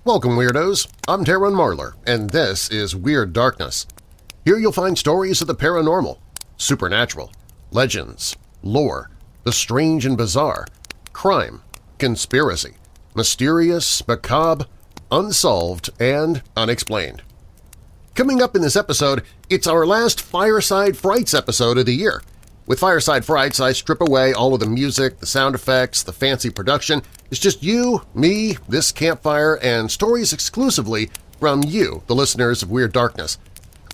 Welcome, Weirdos! I'm Darren Marlar, and this is Weird Darkness. Here you'll find stories of the paranormal, supernatural, legends, lore, the strange and bizarre, crime, conspiracy, mysterious, macabre, unsolved, and unexplained. Coming up in this episode, it's our last Fireside Frights episode of the year. With Fireside Frights, I strip away all of the music, the sound effects, the fancy production. It's just you, me, this campfire, and stories exclusively from you, the listeners of Weird Darkness.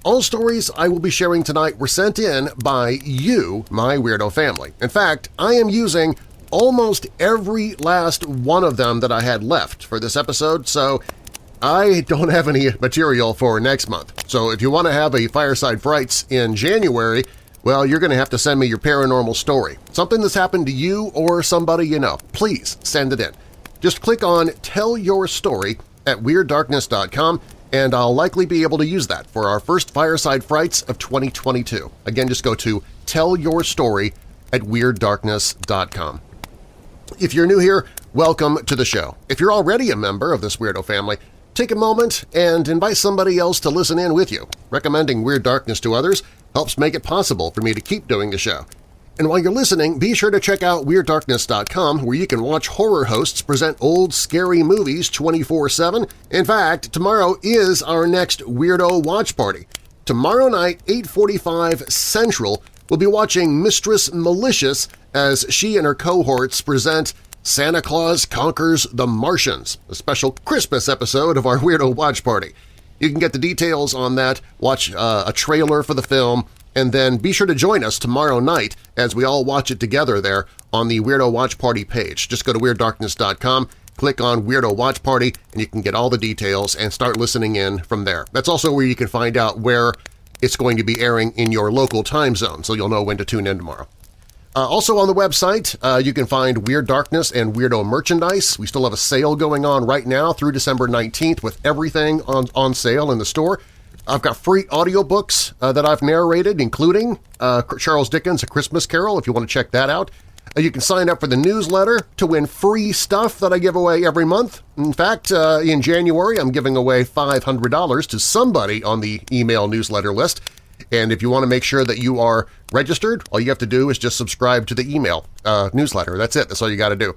All stories I will be sharing tonight were sent in by you, my weirdo family. In fact, I am using almost every last one of them that I had left for this episode, so I don't have any material for next month. So if you want to have a Fireside Frights in January, well, you're going to have to send me your paranormal story. Something that's happened to you or somebody you know. Please send it in. Just click on Tell Your Story at WeirdDarkness.com and I'll likely be able to use that for our first Fireside Frights of 2022. Again, just go to Tell Your Story at WeirdDarkness.com. If you're new here, welcome to the show. If you're already a member of this weirdo family, take a moment and invite somebody else to listen in with you. Recommending Weird Darkness to others helps make it possible for me to keep doing the show. And while you're listening, be sure to check out WeirdDarkness.com where you can watch horror hosts present old, scary movies 24/7. In fact, tomorrow is our next Weirdo Watch Party. Tomorrow night, 8:45 Central, we'll be watching Mistress Malicious as she and her cohorts present Santa Claus Conquers the Martians, a special Christmas episode of our Weirdo Watch Party. You can get the details on that, watch a trailer for the film, and then be sure to join us tomorrow night as we all watch it together there on the Weirdo Watch Party page. Just go to WeirdDarkness.com, click on Weirdo Watch Party, and you can get all the details and start listening in from there. That's also where you can find out where it's going to be airing in your local time zone, so you'll know when to tune in tomorrow. Also on the website, you can find Weird Darkness and Weirdo merchandise. We still have a sale going on right now through December 19th with everything on sale in the store. I've got free audiobooks that I've narrated, including Charles Dickens' A Christmas Carol, if you want to check that out. You can sign up for the newsletter to win free stuff that I give away every month. In fact, in January, I'm giving away $500 to somebody on the email newsletter list. And if you want to make sure that you are registered, all you have to do is just subscribe to the email newsletter. That's it. That's all you got to do.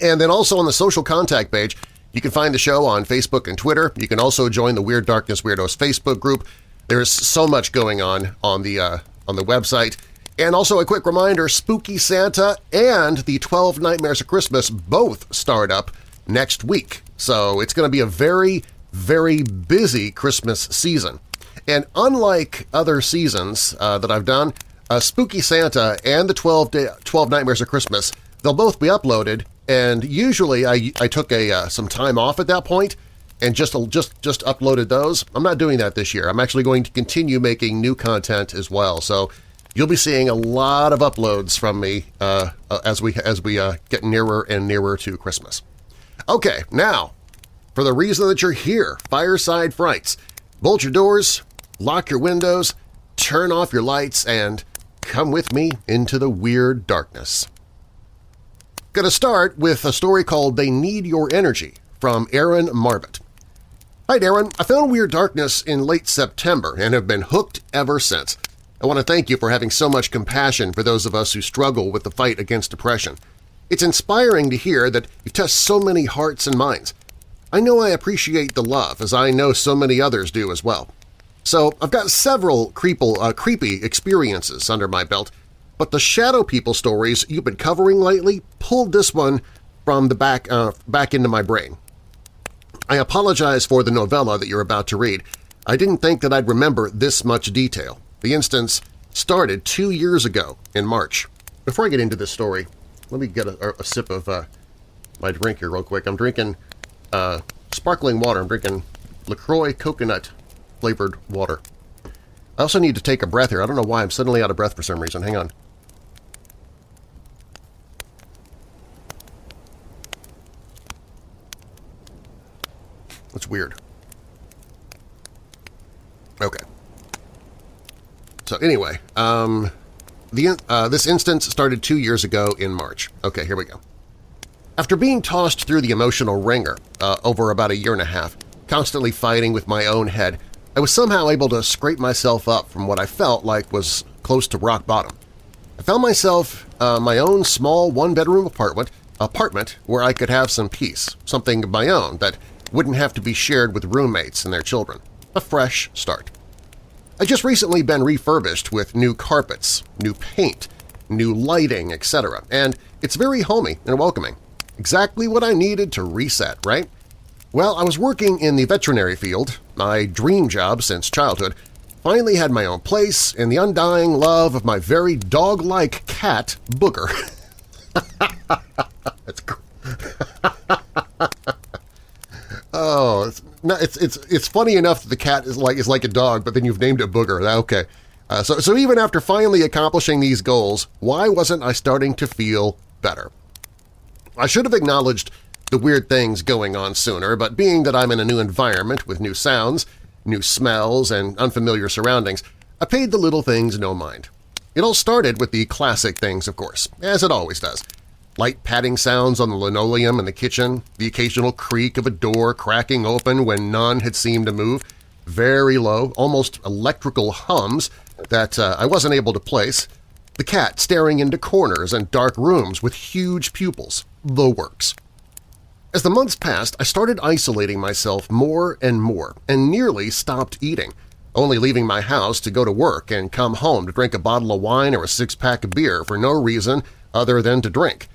And then also on the social contact page, you can find the show on Facebook and Twitter. You can also join the Weird Darkness Weirdos Facebook group. There's so much going on the website. And also a quick reminder, Spooky Santa and the 12 Nightmares of Christmas both start up next week. So it's going to be a very, very busy Christmas season. And unlike other seasons that I've done, Spooky Santa and the 12 Nightmares of Christmas, they'll both be uploaded, and usually I took some time off at that point and just uploaded those. I'm not doing that this year. I'm actually going to continue making new content as well, so you'll be seeing a lot of uploads from me as we get nearer and nearer to Christmas. Okay, now, for the reason that you're here, Fireside Frights, bolt your doors, lock your windows, turn off your lights, and come with me into the Weird Darkness. Gonna start with a story called They Need Your Energy from Aaron Marbot. Hi Darren, I found Weird Darkness in late September and have been hooked ever since. I want to thank you for having so much compassion for those of us who struggle with the fight against depression. It's inspiring to hear that you've touched so many hearts and minds. I know I appreciate the love, as I know so many others do as well. So I've got several creepy experiences under my belt, but the shadow people stories you've been covering lately pulled this one from the back into my brain. I apologize for the novella that you're about to read. I didn't think that I'd remember this much detail. The instance started 2 years ago in March. Before I get into this story, let me get a sip of my drink here real quick. I'm drinking sparkling water. I'm drinking LaCroix coconut flavored water. I also need to take a breath here. I don't know why I'm suddenly out of breath for some reason. Hang on. That's weird. Okay. So anyway, this instance started 2 years ago in March. Okay, here we go. After being tossed through the emotional wringer over about a year and a half, constantly fighting with my own head, I was somehow able to scrape myself up from what I felt like was close to rock bottom. I found myself my own small one-bedroom apartment where I could have some peace, something of my own that wouldn't have to be shared with roommates and their children. A fresh start. I just recently been refurbished with new carpets, new paint, new lighting, etc., and it's very homey and welcoming. Exactly what I needed to reset, right? Well, I was working in the veterinary field, my dream job since childhood, finally had my own place, and the undying love of my very dog-like cat, Booger. That's cool. Oh, it's funny enough that the cat is like a dog, but then you've named it Booger. Okay. So even after finally accomplishing these goals, why wasn't I starting to feel better? I should have acknowledged the weird things going on sooner, but being that I'm in a new environment with new sounds, new smells, and unfamiliar surroundings, I paid the little things no mind. It all started with the classic things, of course, as it always does. Light padding sounds on the linoleum in the kitchen, the occasional creak of a door cracking open when none had seemed to move, very low, almost electrical hums that I wasn't able to place, the cat staring into corners and dark rooms with huge pupils, the works. As the months passed, I started isolating myself more and nearly stopped eating, only leaving my house to go to work and come home to drink a bottle of wine or a six-pack of beer for no reason other than to drink.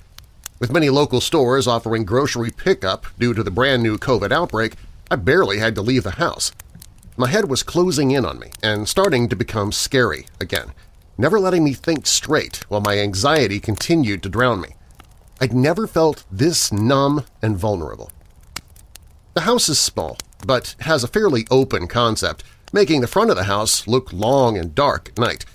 With many local stores offering grocery pickup due to the brand-new COVID outbreak, I barely had to leave the house. My head was closing in on me and starting to become scary again, never letting me think straight while my anxiety continued to drown me. I'd never felt this numb and vulnerable. The house is small, but has a fairly open concept, making the front of the house look long and dark at night.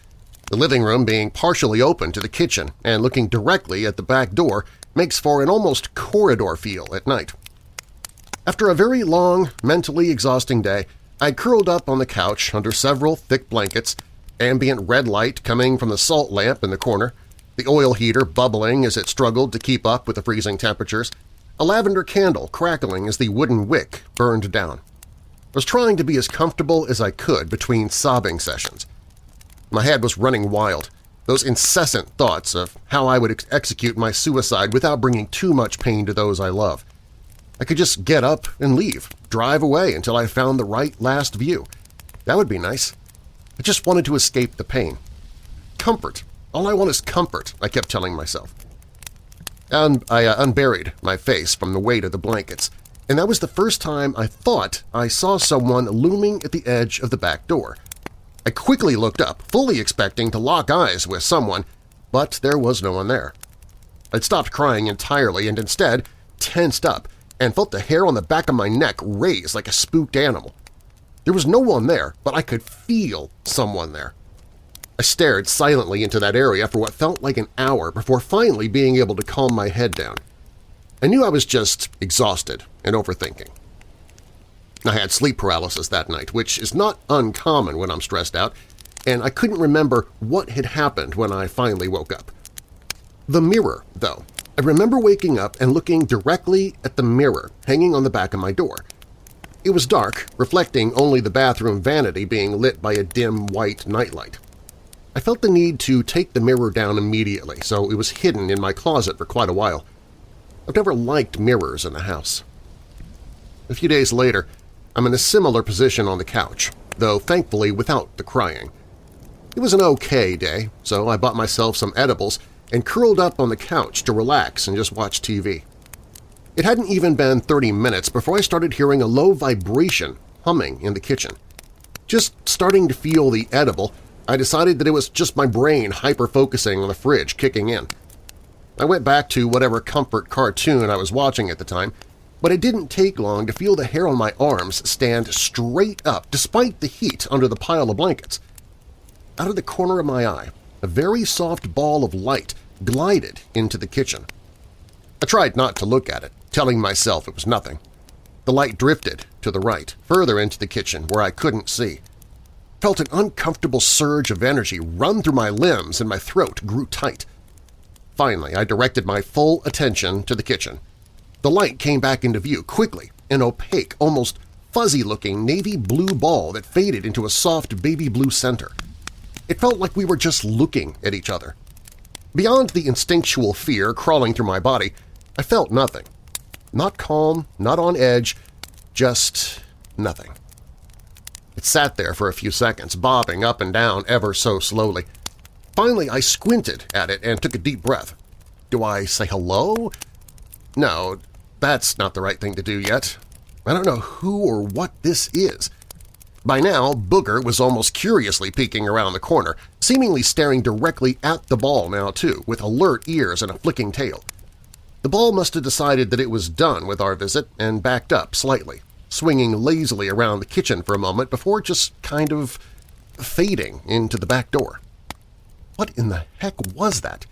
The living room being partially open to the kitchen and looking directly at the back door makes for an almost corridor feel at night. After a very long, mentally exhausting day, I curled up on the couch under several thick blankets, ambient red light coming from the salt lamp in the corner, the oil heater bubbling as it struggled to keep up with the freezing temperatures, a lavender candle crackling as the wooden wick burned down. I was trying to be as comfortable as I could between sobbing sessions. My head was running wild, those incessant thoughts of how I would execute my suicide without bringing too much pain to those I love. I could just get up and leave, drive away until I found the right last view. That would be nice. I just wanted to escape the pain. Comfort. All I want is comfort, I kept telling myself. And I unburied my face from the weight of the blankets, and that was the first time I thought I saw someone looming at the edge of the back door. I quickly looked up, fully expecting to lock eyes with someone, but there was no one there. I'd stopped crying entirely and instead tensed up and felt the hair on the back of my neck raise like a spooked animal. There was no one there, but I could feel someone there. I stared silently into that area for what felt like an hour before finally being able to calm my head down. I knew I was just exhausted and overthinking. I had sleep paralysis that night, which is not uncommon when I'm stressed out, and I couldn't remember what had happened when I finally woke up. The mirror, though. I remember waking up and looking directly at the mirror hanging on the back of my door. It was dark, reflecting only the bathroom vanity being lit by a dim white nightlight. I felt the need to take the mirror down immediately, so it was hidden in my closet for quite a while. I've never liked mirrors in the house. A few days later, I'm in a similar position on the couch, though thankfully without the crying. It was an okay day, so I bought myself some edibles and curled up on the couch to relax and just watch TV. It hadn't even been 30 minutes before I started hearing a low vibration humming in the kitchen. Just starting to feel the edible, I decided that it was just my brain hyper-focusing on the fridge kicking in. I went back to whatever comfort cartoon I was watching at the time, but it didn't take long to feel the hair on my arms stand straight up despite the heat under the pile of blankets. Out of the corner of my eye, a very soft ball of light glided into the kitchen. I tried not to look at it, telling myself it was nothing. The light drifted to the right, further into the kitchen where I couldn't see. Felt an uncomfortable surge of energy run through my limbs and my throat grew tight. Finally, I directed my full attention to the kitchen, The light came back into view quickly, an opaque, almost fuzzy-looking navy blue ball that faded into a soft baby blue center. It felt like we were just looking at each other. Beyond the instinctual fear crawling through my body, I felt nothing. Not calm, not on edge, just nothing. It sat there for a few seconds, bobbing up and down ever so slowly. Finally, I squinted at it and took a deep breath. Do I say hello? No, that's not the right thing to do yet. I don't know who or what this is. By now, Booger was almost curiously peeking around the corner, seemingly staring directly at the ball now too, with alert ears and a flicking tail. The ball must have decided that it was done with our visit and backed up slightly, swinging lazily around the kitchen for a moment before just kind of fading into the back door. What in the heck was that?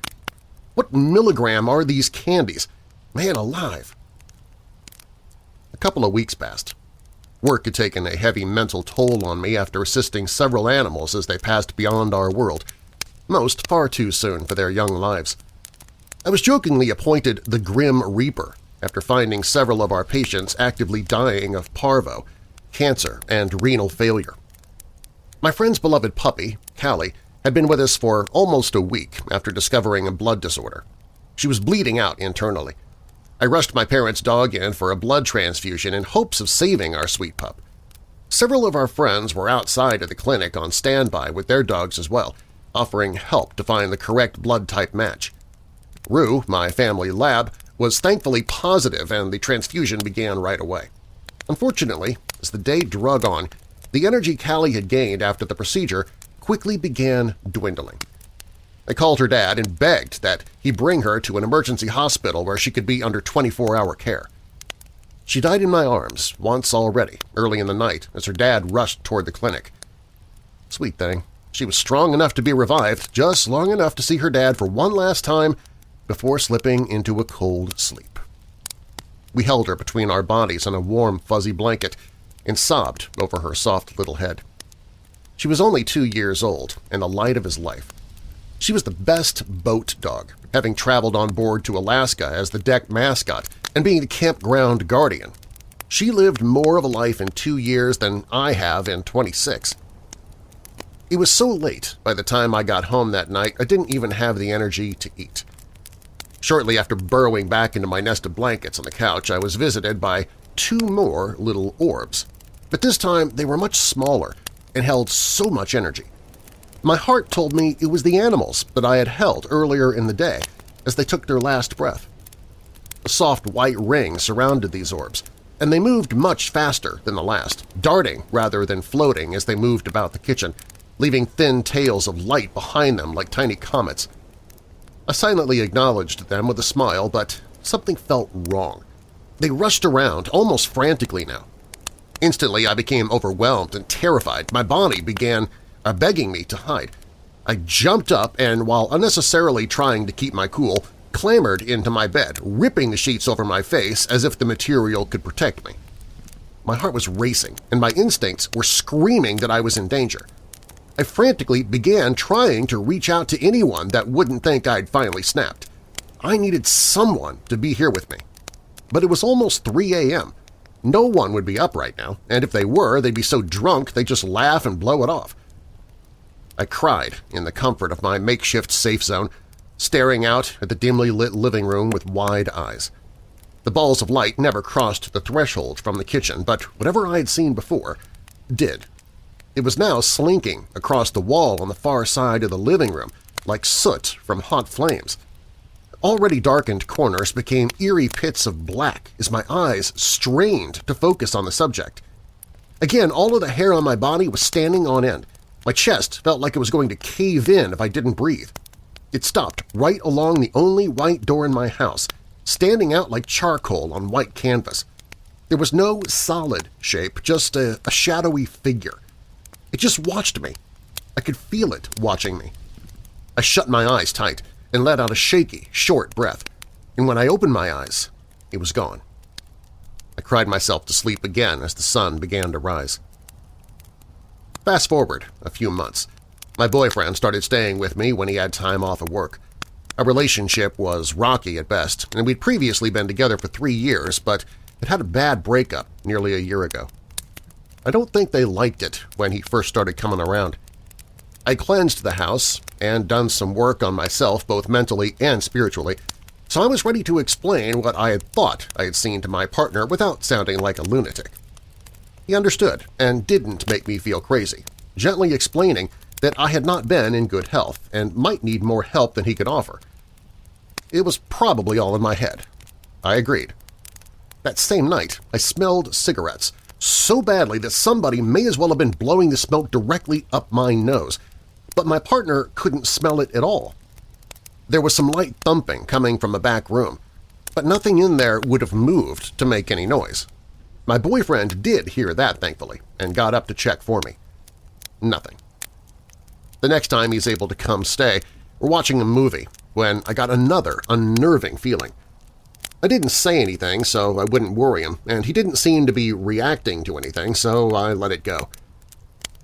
What milligram are these candies? Man alive! A couple of weeks passed. Work had taken a heavy mental toll on me after assisting several animals as they passed beyond our world, most far too soon for their young lives. I was jokingly appointed the Grim Reaper after finding several of our patients actively dying of parvo, cancer, and renal failure. My friend's beloved puppy, Callie, had been with us for almost a week after discovering a blood disorder. She was bleeding out internally. I rushed my parents' dog in for a blood transfusion in hopes of saving our sweet pup. Several of our friends were outside of the clinic on standby with their dogs as well, offering help to find the correct blood type match. Rue, my family lab, was thankfully positive and the transfusion began right away. Unfortunately, as the day drug on, the energy Callie had gained after the procedure quickly began dwindling. I called her dad and begged that he bring her to an emergency hospital where she could be under 24-hour care. She died in my arms once already, early in the night, as her dad rushed toward the clinic. Sweet thing, she was strong enough to be revived, just long enough to see her dad for one last time before slipping into a cold sleep. We held her between our bodies on a warm, fuzzy blanket and sobbed over her soft little head. She was only 2 years old and the light of his life. She was the best boat dog, having traveled on board to Alaska as the deck mascot and being the campground guardian. She lived more of a life in 2 years than I have in 26. It was so late by the time I got home that night I didn't even have the energy to eat. Shortly after burrowing back into my nest of blankets on the couch, I was visited by 2 more little orbs, but this time they were much smaller and held so much energy. My heart told me it was the animals that I had held earlier in the day as they took their last breath. A soft white ring surrounded these orbs, and they moved much faster than the last, darting rather than floating as they moved about the kitchen, leaving thin tails of light behind them like tiny comets. I silently acknowledged them with a smile, but something felt wrong. They rushed around, almost frantically now. Instantly, I became overwhelmed and terrified. My body began begging me to hide. I jumped up and, while unnecessarily trying to keep my cool, clambered into my bed, ripping the sheets over my face as if the material could protect me. My heart was racing, and my instincts were screaming that I was in danger. I frantically began trying to reach out to anyone that wouldn't think I'd finally snapped. I needed someone to be here with me. But it was almost 3 a.m. No one would be up right now, and if they were, they'd be so drunk they'd just laugh and blow it off. I cried in the comfort of my makeshift safe zone, staring out at the dimly lit living room with wide eyes. The balls of light never crossed the threshold from the kitchen, but whatever I had seen before did. It was now slinking across the wall on the far side of the living room, like soot from hot flames. Already darkened corners became eerie pits of black as my eyes strained to focus on the subject. Again, all of the hair on my body was standing on end. My chest felt like it was going to cave in if I didn't breathe. It stopped right along the only white door in my house, standing out like charcoal on white canvas. There was no solid shape, just a shadowy figure. It just watched me. I could feel it watching me. I shut my eyes tight and let out a shaky, short breath, and when I opened my eyes, it was gone. I cried myself to sleep again as the sun began to rise. Fast forward a few months. My boyfriend started staying with me when he had time off of work. Our relationship was rocky at best, and we'd previously been together for 3 years, but it had a bad breakup nearly a year ago. I don't think they liked it when he first started coming around. I cleansed the house and done some work on myself both mentally and spiritually, so I was ready to explain what I had thought I had seen to my partner without sounding like a lunatic. He understood and didn't make me feel crazy, gently explaining that I had not been in good health and might need more help than he could offer. It was probably all in my head. I agreed. That same night, I smelled cigarettes so badly that somebody may as well have been blowing the smoke directly up my nose, but my partner couldn't smell it at all. There was some light thumping coming from a back room, but nothing in there would have moved to make any noise. My boyfriend did hear that, thankfully, and got up to check for me. Nothing. The next time he's able to come stay, we're watching a movie when I got another unnerving feeling. I didn't say anything so I wouldn't worry him, and he didn't seem to be reacting to anything, so I let it go.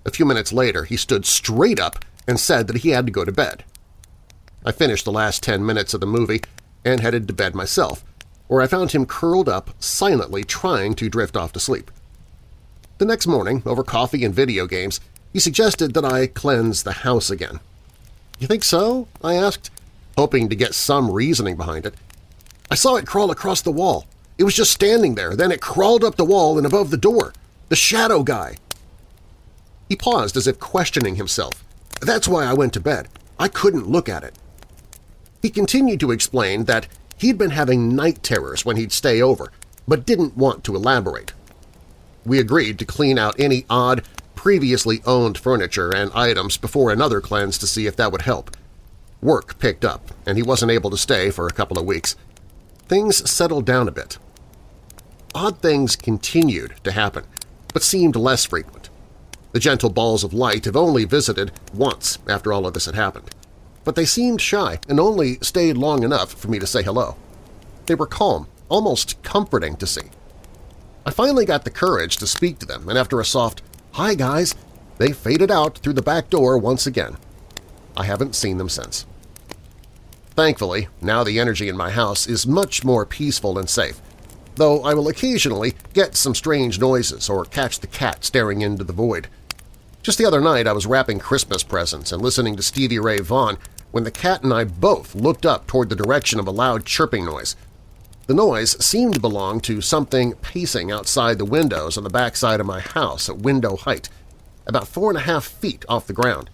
A few minutes later, he stood straight up and said that he had to go to bed. I finished the last 10 minutes of the movie and headed to bed myself, where I found him curled up, silently trying to drift off to sleep. The next morning, over coffee and video games, he suggested that I cleanse the house again. "You think so?" I asked, hoping to get some reasoning behind it. "I saw it crawl across the wall. It was just standing there, then it crawled up the wall and above the door. The shadow guy." He paused as if questioning himself. "That's why I went to bed. I couldn't look at it." He continued to explain that he'd been having night terrors when he'd stay over, but didn't want to elaborate. We agreed to clean out any odd, previously owned furniture and items before another cleanse to see if that would help. Work picked up, and he wasn't able to stay for a couple of weeks. Things settled down a bit. Odd things continued to happen, but seemed less frequent. The gentle balls of light have only visited once after all of this had happened, but they seemed shy and only stayed long enough for me to say hello. They were calm, almost comforting to see. I finally got the courage to speak to them, and after a soft, "Hi, guys," they faded out through the back door once again. I haven't seen them since. Thankfully, now the energy in my house is much more peaceful and safe, though I will occasionally get some strange noises or catch the cat staring into the void. Just the other night I was wrapping Christmas presents and listening to Stevie Ray Vaughan when the cat and I both looked up toward the direction of a loud chirping noise. The noise seemed to belong to something pacing outside the windows on the backside of my house at window height, about 4.5 feet off the ground.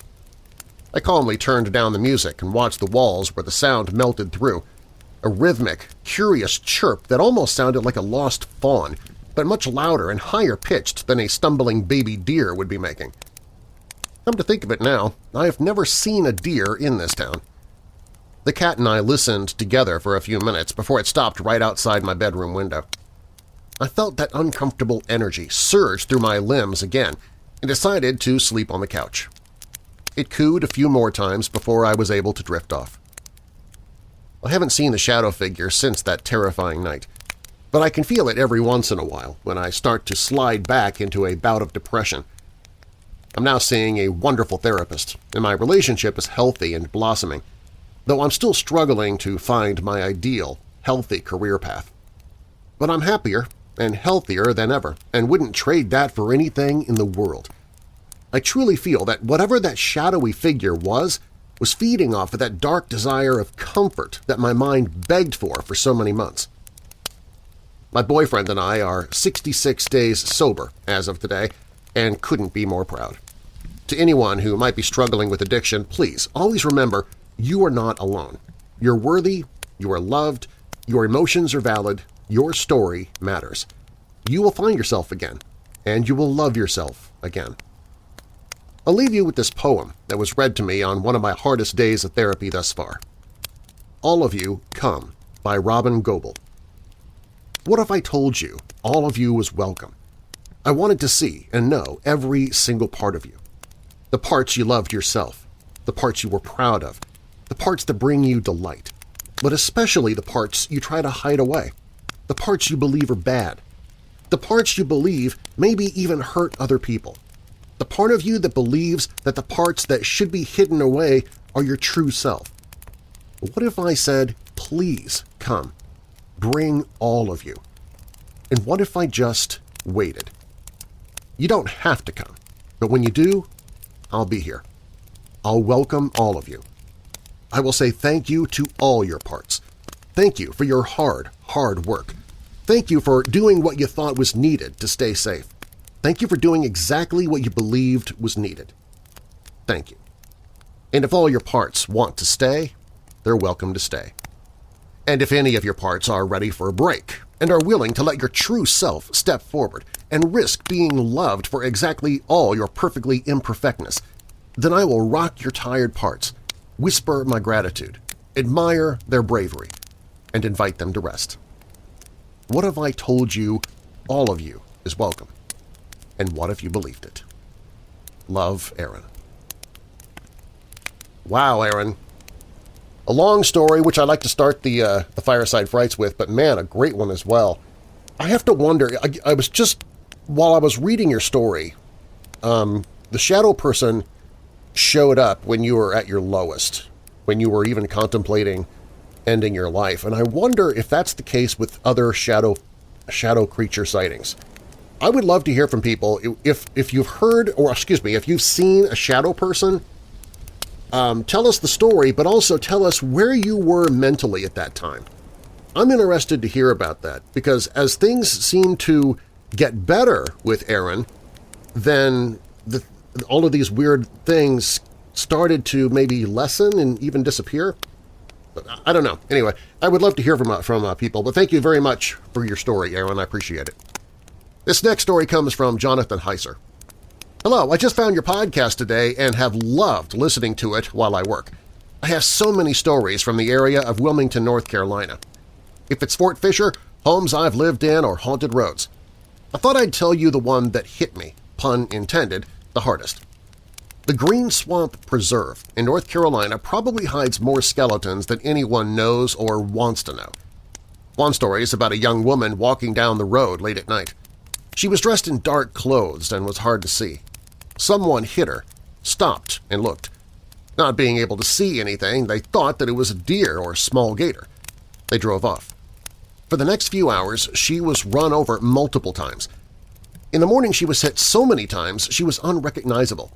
I calmly turned down the music and watched the walls where the sound melted through, a rhythmic, curious chirp that almost sounded like a lost fawn, but much louder and higher-pitched than a stumbling baby deer would be making. Come to think of it now, I have never seen a deer in this town. The cat and I listened together for a few minutes before it stopped right outside my bedroom window. I felt that uncomfortable energy surge through my limbs again and decided to sleep on the couch. It cooed a few more times before I was able to drift off. I haven't seen the shadow figure since that terrifying night, but I can feel it every once in a while when I start to slide back into a bout of depression. I'm now seeing a wonderful therapist, and my relationship is healthy and blossoming, though I'm still struggling to find my ideal, healthy career path. But I'm happier and healthier than ever, and wouldn't trade that for anything in the world. I truly feel that whatever that shadowy figure was feeding off of that dark desire of comfort that my mind begged for so many months. My boyfriend and I are 66 days sober as of today and couldn't be more proud. To anyone who might be struggling with addiction, please always remember you are not alone. You're worthy, you are loved, your emotions are valid, your story matters. You will find yourself again, and you will love yourself again. I'll leave you with this poem that was read to me on one of my hardest days of therapy thus far. All of You Come by Robin Goebel. What if I told you all of you was welcome? I wanted to see and know every single part of you. The parts you loved yourself, the parts you were proud of, the parts that bring you delight, but especially the parts you try to hide away, the parts you believe are bad, the parts you believe maybe even hurt other people, the part of you that believes that the parts that should be hidden away are your true self. What if I said, please come, bring all of you? And what if I just waited? You don't have to come, but when you do, I'll be here. I'll welcome all of you. I will say thank you to all your parts. Thank you for your hard work. Thank you for doing what you thought was needed to stay safe. Thank you for doing exactly what you believed was needed. Thank you. And if all your parts want to stay, they're welcome to stay. And if any of your parts are ready for a break and are willing to let your true self step forward and risk being loved for exactly all your perfectly imperfectness, then I will rock your tired parts, whisper my gratitude, admire their bravery, and invite them to rest. What if I told you all of you is welcome? And what if you believed it? Love, Aaron. Wow, Aaron. A long story, which I like to start the Fireside Frights with, but man, a great one as well. I have to wonder, I was just, while I was reading your story, the shadow person showed up when you were at your lowest, when you were even contemplating ending your life, and I wonder if that's the case with other shadow creature sightings. I would love to hear from people if you've heard, or excuse me, if you've seen a shadow person. Tell us the story, but also tell us where you were mentally at that time. I'm interested to hear about that, because as things seem to get better with Aaron, then all of these weird things started to maybe lessen and even disappear. I don't know. Anyway, I would love to hear from people, but thank you very much for your story, Aaron. I appreciate it. This next story comes from Jonathan Heiser. Hello, I just found your podcast today and have loved listening to it while I work. I have so many stories from the area of Wilmington, North Carolina. If it's Fort Fisher, homes I've lived in, or haunted roads. I thought I'd tell you the one that hit me, pun intended, the hardest. The Green Swamp Preserve in North Carolina probably hides more skeletons than anyone knows or wants to know. One story is about a young woman walking down the road late at night. She was dressed in dark clothes and was hard to see. Someone hit her, stopped, and looked. Not being able to see anything, they thought that it was a deer or a small gator. They drove off. For the next few hours, she was run over multiple times. In the morning, she was hit so many times she was unrecognizable.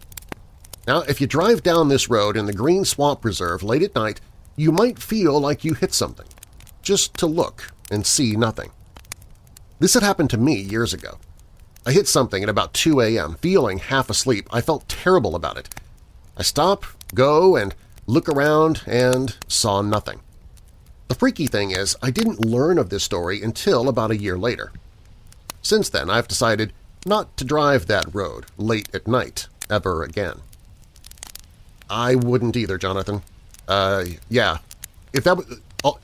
Now, if you drive down this road in the Green Swamp Preserve late at night, you might feel like you hit something, just to look and see nothing. This had happened to me years ago. I hit something at about 2 a.m., feeling half asleep. I felt terrible about it. I stop, go, and look around and saw nothing. The freaky thing is, I didn't learn of this story until about a year later. Since then, I've decided not to drive that road late at night ever again. I wouldn't either, Jonathan. Yeah. If that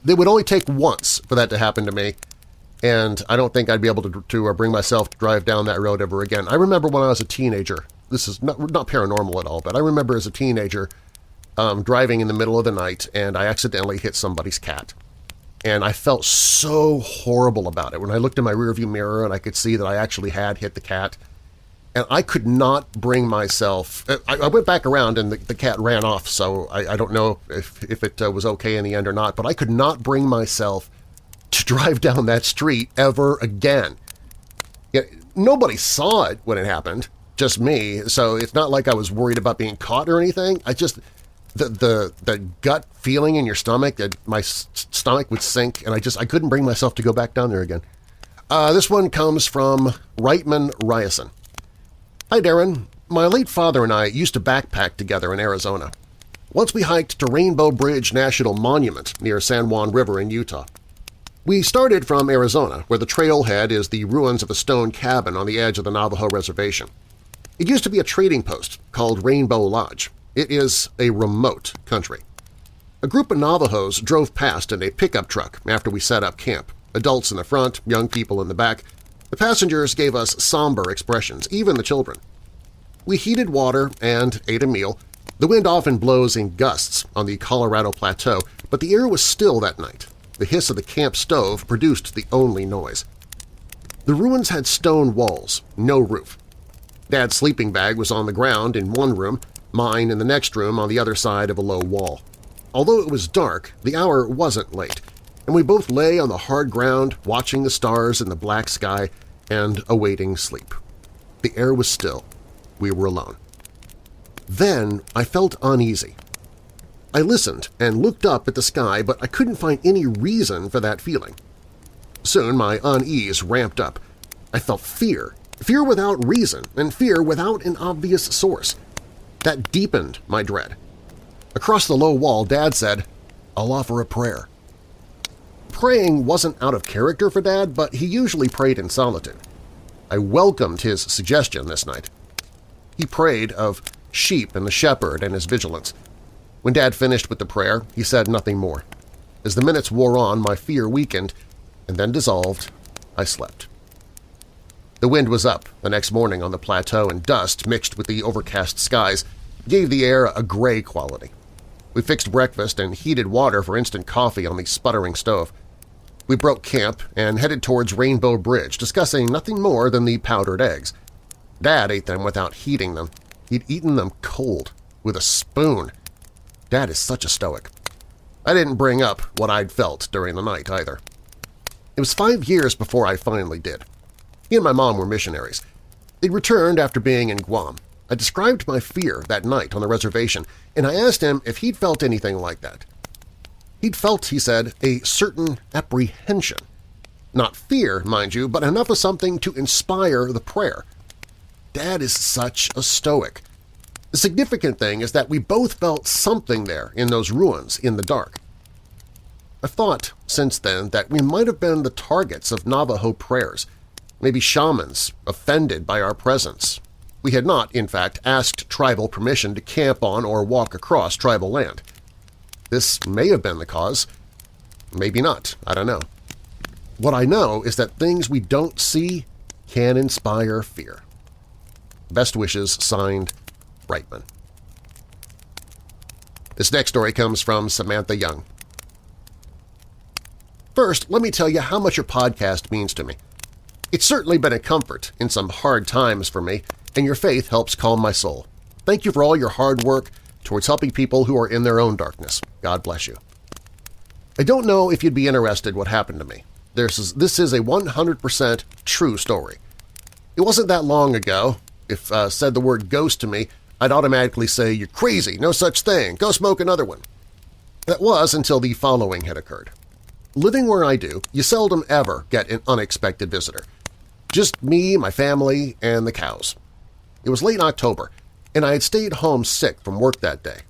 it would only take once for that to happen to me, and I don't think I'd be able to bring myself to drive down that road ever again. I remember when I was a teenager, this is not paranormal at all, but I remember as a teenager driving in the middle of the night and I accidentally hit somebody's cat. And I felt so horrible about it when I looked in my rearview mirror and I could see that I actually had hit the cat. And I could not bring myself – I went back around and the cat ran off, so I don't know if it was okay in the end or not, but I could not bring myself to drive down that street ever again. Yeah, nobody saw it when it happened, just me, so it's not like I was worried about being caught or anything. I just – the gut feeling in your stomach, that my stomach would sink, and I couldn't bring myself to go back down there again. This one comes from Reitman Ryerson. Hi, Darren. My late father and I used to backpack together in Arizona. Once we hiked to Rainbow Bridge National Monument near San Juan River in Utah. We started from Arizona, where the trailhead is the ruins of a stone cabin on the edge of the Navajo Reservation. It used to be a trading post called Rainbow Lodge. It is a remote country. A group of Navajos drove past in a pickup truck after we set up camp, adults in the front, young people in the back. The passengers gave us somber expressions, even the children. We heated water and ate a meal. The wind often blows in gusts on the Colorado Plateau, but the air was still that night. The hiss of the camp stove produced the only noise. The ruins had stone walls, no roof. Dad's sleeping bag was on the ground in one room, mine in the next room on the other side of a low wall. although it was dark, the hour wasn't late, and we both lay on the hard ground watching the stars in the black sky and awaiting sleep. The air was still. We were alone. Then I felt uneasy. I listened and looked up at the sky, but I couldn't find any reason for that feeling. Soon my unease ramped up. I felt fear without reason, and fear without an obvious source. That deepened my dread. Across the low wall, Dad said, "I'll offer a prayer." Praying wasn't out of character for Dad, but he usually prayed in solitude. I welcomed his suggestion this night. He prayed of sheep and the shepherd and his vigilance. When Dad finished with the prayer, he said nothing more. As the minutes wore on, my fear weakened and then dissolved. I slept. The wind was up the next morning on the plateau, and dust mixed with the overcast skies gave the air a gray quality. We fixed breakfast and heated water for instant coffee on the sputtering stove. We broke camp and headed towards Rainbow Bridge, discussing nothing more than the powdered eggs. Dad ate them without heating them. He'd eaten them cold, with a spoon. Dad is such a stoic. I didn't bring up what I'd felt during the night either. It was 5 years before I finally did. He and my mom were missionaries. They'd returned after being in Guam. I described my fear that night on the reservation, and I asked him if he'd felt anything like that. He'd felt, he said, a certain apprehension. Not fear, mind you, but enough of something to inspire the prayer. Dad is such a stoic. The significant thing is that we both felt something there in those ruins in the dark. I've thought since then that we might have been the targets of Navajo prayers, maybe shamans offended by our presence. We had not, in fact, asked tribal permission to camp on or walk across tribal land. This may have been the cause. Maybe not. I don't know. What I know is that things we don't see can inspire fear. Best wishes, signed, Reitman. This next story comes from Samantha Young. First, let me tell you how much your podcast means to me. It's certainly been a comfort in some hard times for me, and your faith helps calm my soul. Thank you for all your hard work towards helping people who are in their own darkness. God bless you. I don't know if you'd be interested what happened to me. This is a 100% true story. It wasn't that long ago. If said the word ghost to me, I'd automatically say, "You're crazy, no such thing, go smoke another one." That was until the following had occurred. Living where I do, you seldom ever get an unexpected visitor. Just me, my family, and the cows. It was late October, and I had stayed home sick from work that day.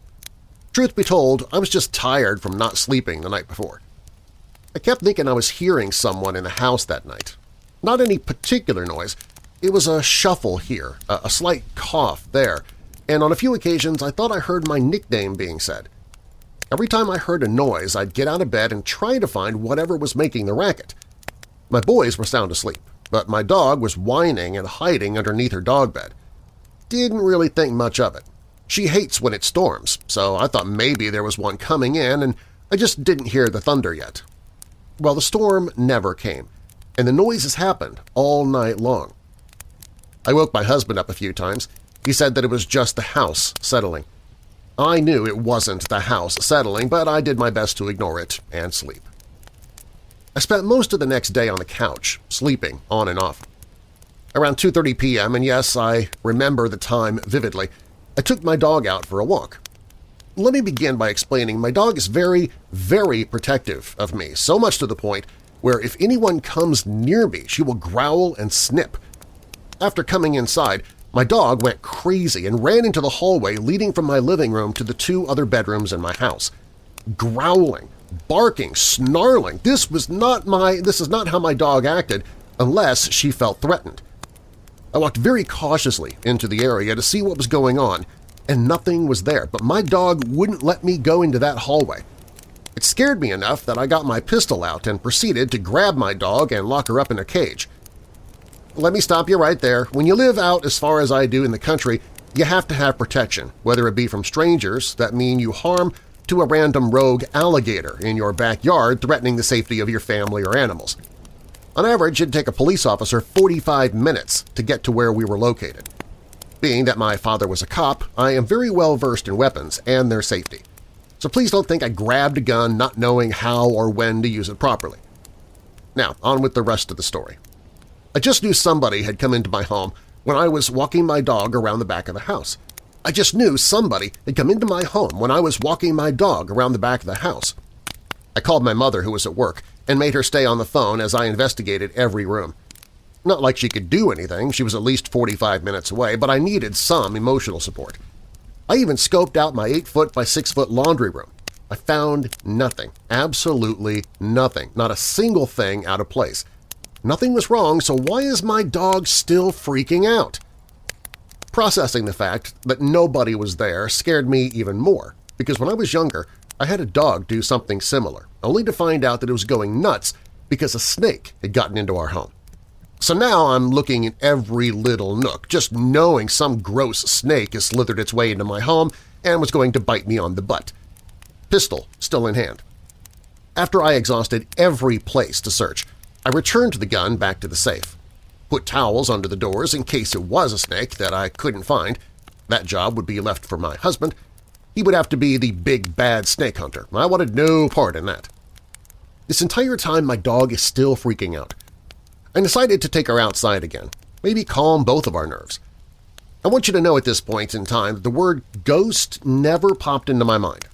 Truth be told, I was just tired from not sleeping the night before. I kept thinking I was hearing someone in the house that night. Not any particular noise. It was a shuffle here, a slight cough there, and on a few occasions I thought I heard my nickname being said. Every time I heard a noise, I'd get out of bed and try to find whatever was making the racket. My boys were sound asleep, but my dog was whining and hiding underneath her dog bed. Didn't really think much of it. She hates when it storms, so I thought maybe there was one coming in, and I just didn't hear the thunder yet. Well, the storm never came, and the noises happened all night long. I woke my husband up a few times. He said that it was just the house settling. I knew it wasn't the house settling, but I did my best to ignore it and sleep. I spent most of the next day on the couch, sleeping on and off. Around 2:30 p.m., and yes, I remember the time vividly, I took my dog out for a walk. Let me begin by explaining my dog is very, very protective of me, so much to the point where if anyone comes near me, she will growl and snip. After coming inside, my dog went crazy and ran into the hallway leading from my living room to the 2 other bedrooms in my house. Growling, barking, snarling. This is not how my dog acted unless she felt threatened. I walked very cautiously into the area to see what was going on, and nothing was there, but my dog wouldn't let me go into that hallway. It scared me enough that I got my pistol out and proceeded to grab my dog and lock her up in a cage. Let me stop you right there. When you live out as far as I do in the country, you have to have protection, whether it be from strangers that mean you harm to a random rogue alligator in your backyard threatening the safety of your family or animals. On average, it'd take a police officer 45 minutes to get to where we were located. Being that my father was a cop, I am very well versed in weapons and their safety. so please don't think I grabbed a gun not knowing how or when to use it properly. Now, on with the rest of the story. I just knew somebody had come into my home when I was walking my dog around the back of the house. I just knew somebody had come into my home when I was walking my dog around the back of the house. I called my mother, who was at work, and made her stay on the phone as I investigated every room. Not like she could do anything, she was at least 45 minutes away, but I needed some emotional support. I even scoped out my 8-foot by 6-foot laundry room. I found nothing, absolutely nothing, not a single thing out of place. Nothing was wrong, so why is my dog still freaking out? Processing the fact that nobody was there scared me even more, because when I was younger, I had a dog do something similar, only to find out that it was going nuts because a snake had gotten into our home. So now I'm looking in every little nook, just knowing some gross snake has slithered its way into my home and was going to bite me on the butt. Pistol still in hand. After I exhausted every place to search, I returned the gun back to the safe. Put towels under the doors in case it was a snake that I couldn't find. That job would be left for my husband. He would have to be the big bad snake hunter. I wanted no part in that. This entire time my dog is still freaking out. I decided to take her outside again, maybe calm both of our nerves. I want you to know at this point in time that the word ghost never popped into my mind.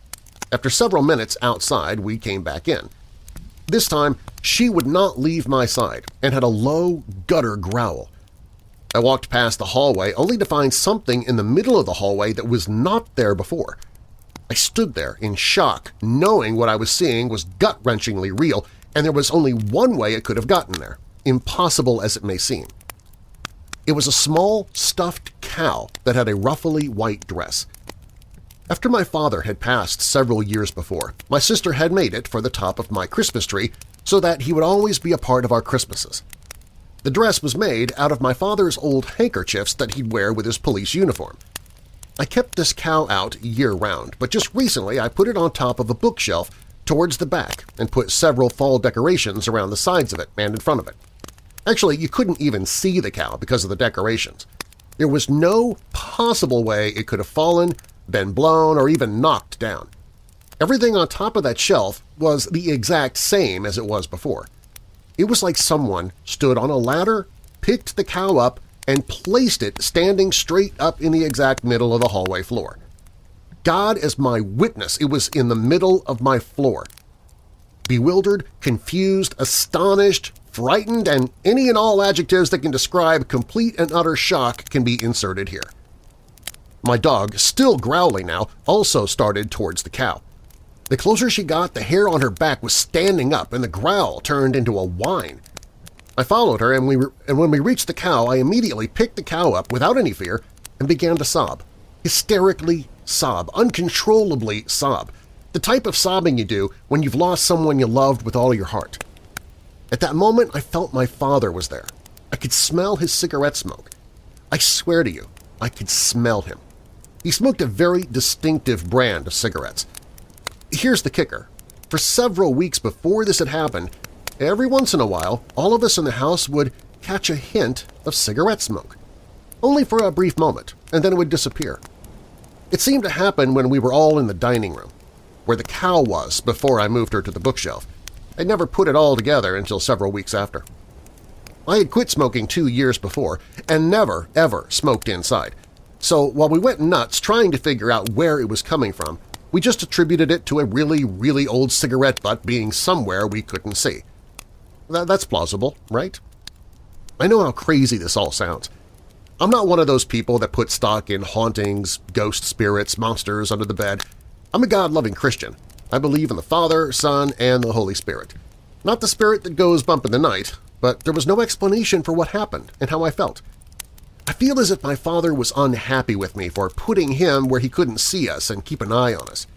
After several minutes outside, we came back in. This time, she would not leave my side and had a low gutter growl. I walked past the hallway only to find something in the middle of the hallway that was not there before. I stood there in shock, knowing what I was seeing was gut-wrenchingly real, and there was only one way it could have gotten there, impossible as it may seem. It was a small, stuffed cow that had a ruffly white dress. After my father had passed several years before, my sister had made it for the top of my Christmas tree so that he would always be a part of our Christmases. The dress was made out of my father's old handkerchiefs that he'd wear with his police uniform. I kept this cow out year-round, but just recently I put it on top of a bookshelf towards the back and put several fall decorations around the sides of it and in front of it. Actually, you couldn't even see the cow because of the decorations. There was no possible way it could have fallen, been blown, or even knocked down. Everything on top of that shelf was the exact same as it was before. It was like someone stood on a ladder, picked the cow up, and placed it standing straight up in the exact middle of the hallway floor. God is my witness, it was in the middle of my floor. Bewildered, confused, astonished, frightened, and any and all adjectives that can describe complete and utter shock can be inserted here. My dog, still growling now, also started towards the cow. The closer she got, the hair on her back was standing up and the growl turned into a whine. I followed her, and when we reached the cow, I immediately picked the cow up without any fear and began to sob. Hysterically sob, uncontrollably sob. The type of sobbing you do when you've lost someone you loved with all your heart. At that moment, I felt my father was there. I could smell his cigarette smoke. I swear to you, I could smell him. He smoked a very distinctive brand of cigarettes. Here's the kicker. For several weeks before this had happened, every once in a while, all of us in the house would catch a hint of cigarette smoke. Only for a brief moment, and then it would disappear. It seemed to happen when we were all in the dining room, where the cow was before I moved her to the bookshelf. I never put it all together until several weeks after. I had quit smoking 2 years before and never, ever smoked inside. So while we went nuts trying to figure out where it was coming from, we just attributed it to a really, really old cigarette butt being somewhere we couldn't see. That's plausible, right? I know how crazy this all sounds. I'm not one of those people that put stock in hauntings, ghost spirits, monsters under the bed. I'm a God-loving Christian. I believe in the Father, Son, and the Holy Spirit. Not the spirit that goes bump in the night, but there was no explanation for what happened and how I felt. I feel as if my father was unhappy with me for putting him where he couldn't see us and keep an eye on us.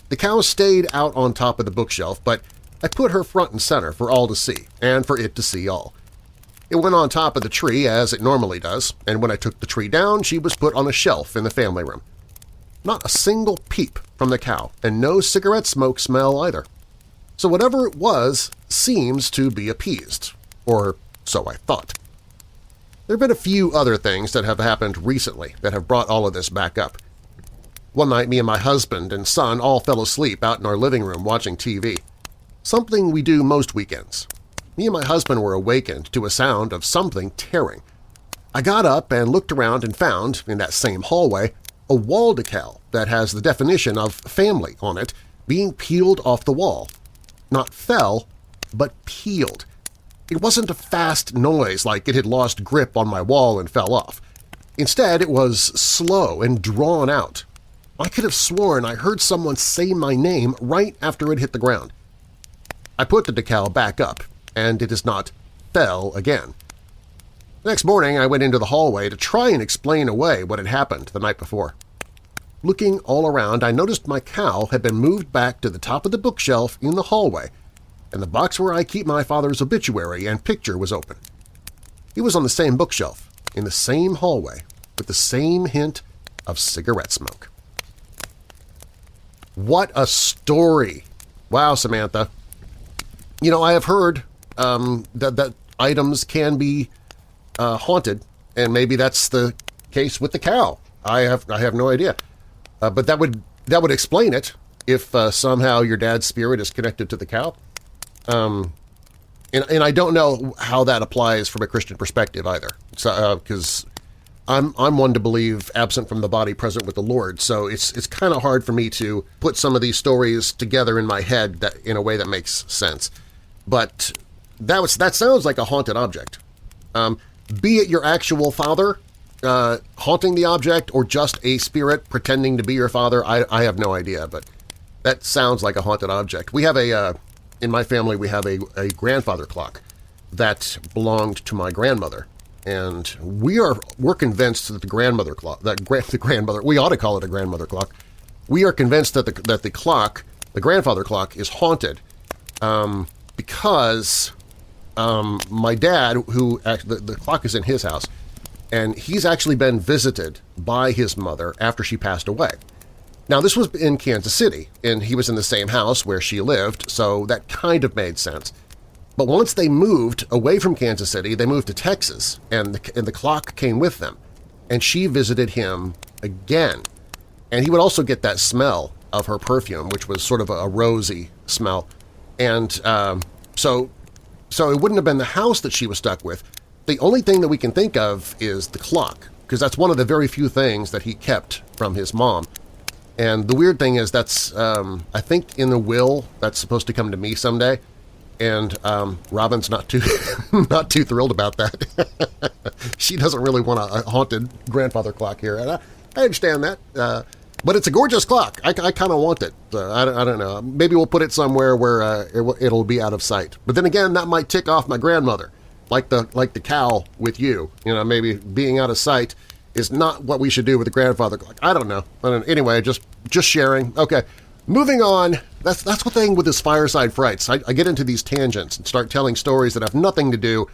The cow stayed out on top of the bookshelf, but I put her front and center for all to see, and for it to see all. It went on top of the tree as it normally does, and when I took the tree down, she was put on a shelf in the family room. Not a single peep from the cow, and no cigarette smoke smell either. So whatever it was seems to be appeased, or so I thought. There have been a few other things that have happened recently that have brought all of this back up. One night, me and my husband and son all fell asleep out in our living room watching TV. Something we do most weekends. Me and my husband were awakened to a sound of something tearing. I got up and looked around and found, in that same hallway, a wall decal that has the definition of family on it being peeled off the wall. Not fell, but peeled. It wasn't a fast noise like it had lost grip on my wall and fell off. Instead, it was slow and drawn out. I could have sworn I heard someone say my name right after it hit the ground. I put the decal back up, and it is not fell again. The next morning, I went into the hallway to try and explain away what had happened the night before. Looking all around, I noticed my cow had been moved back to the top of the bookshelf in the hallway, and the box where I keep my father's obituary and picture was open. He was on the same bookshelf, in the same hallway, with the same hint of cigarette smoke. What a story! Wow, Samantha. You know, I have heard that items can be haunted, and maybe that's the case with the cow. I have no idea. But that would explain it if somehow your dad's spirit is connected to the cow. And I don't know how that applies from a Christian perspective either, because I'm one to believe absent from the body, present with the Lord. So it's kind of hard for me to put some of these stories together in my head that in a way that makes sense. But that sounds like a haunted object. Be it your actual father haunting the object or just a spirit pretending to be your father, I have no idea, but that sounds like a haunted object. We have in my family, we have a grandfather clock that belonged to my grandmother, and we're convinced that the grandmother clock, we ought to call it a grandmother clock. We are convinced that the grandfather clock, is haunted because my dad, the clock is in his house, and he's actually been visited by his mother after she passed away. Now, this was in Kansas City, and he was in the same house where she lived, so that kind of made sense. But once they moved away from Kansas City, they moved to Texas, and the clock came with them, and she visited him again. And he would also get that smell of her perfume, which was sort of a rosy smell. And so it wouldn't have been the house that she was stuck with. The only thing that we can think of is the clock, because that's one of the very few things that he kept from his mom. And the weird thing is that's, I think in the will, that's supposed to come to me someday, and Robin's not too not too thrilled about that. She doesn't really want a haunted grandfather clock here, and I understand that. But it's a gorgeous clock. I kind of want it. I don't know. Maybe we'll put it somewhere where it'll be out of sight. But then again, that might tick off my grandmother, like the cow with you. You know, maybe being out of sight is not what we should do with the grandfather clock. I don't know. Anyway, just sharing. Okay, moving on. That's the thing with this Fireside Frights. I get into these tangents and start telling stories that have nothing to do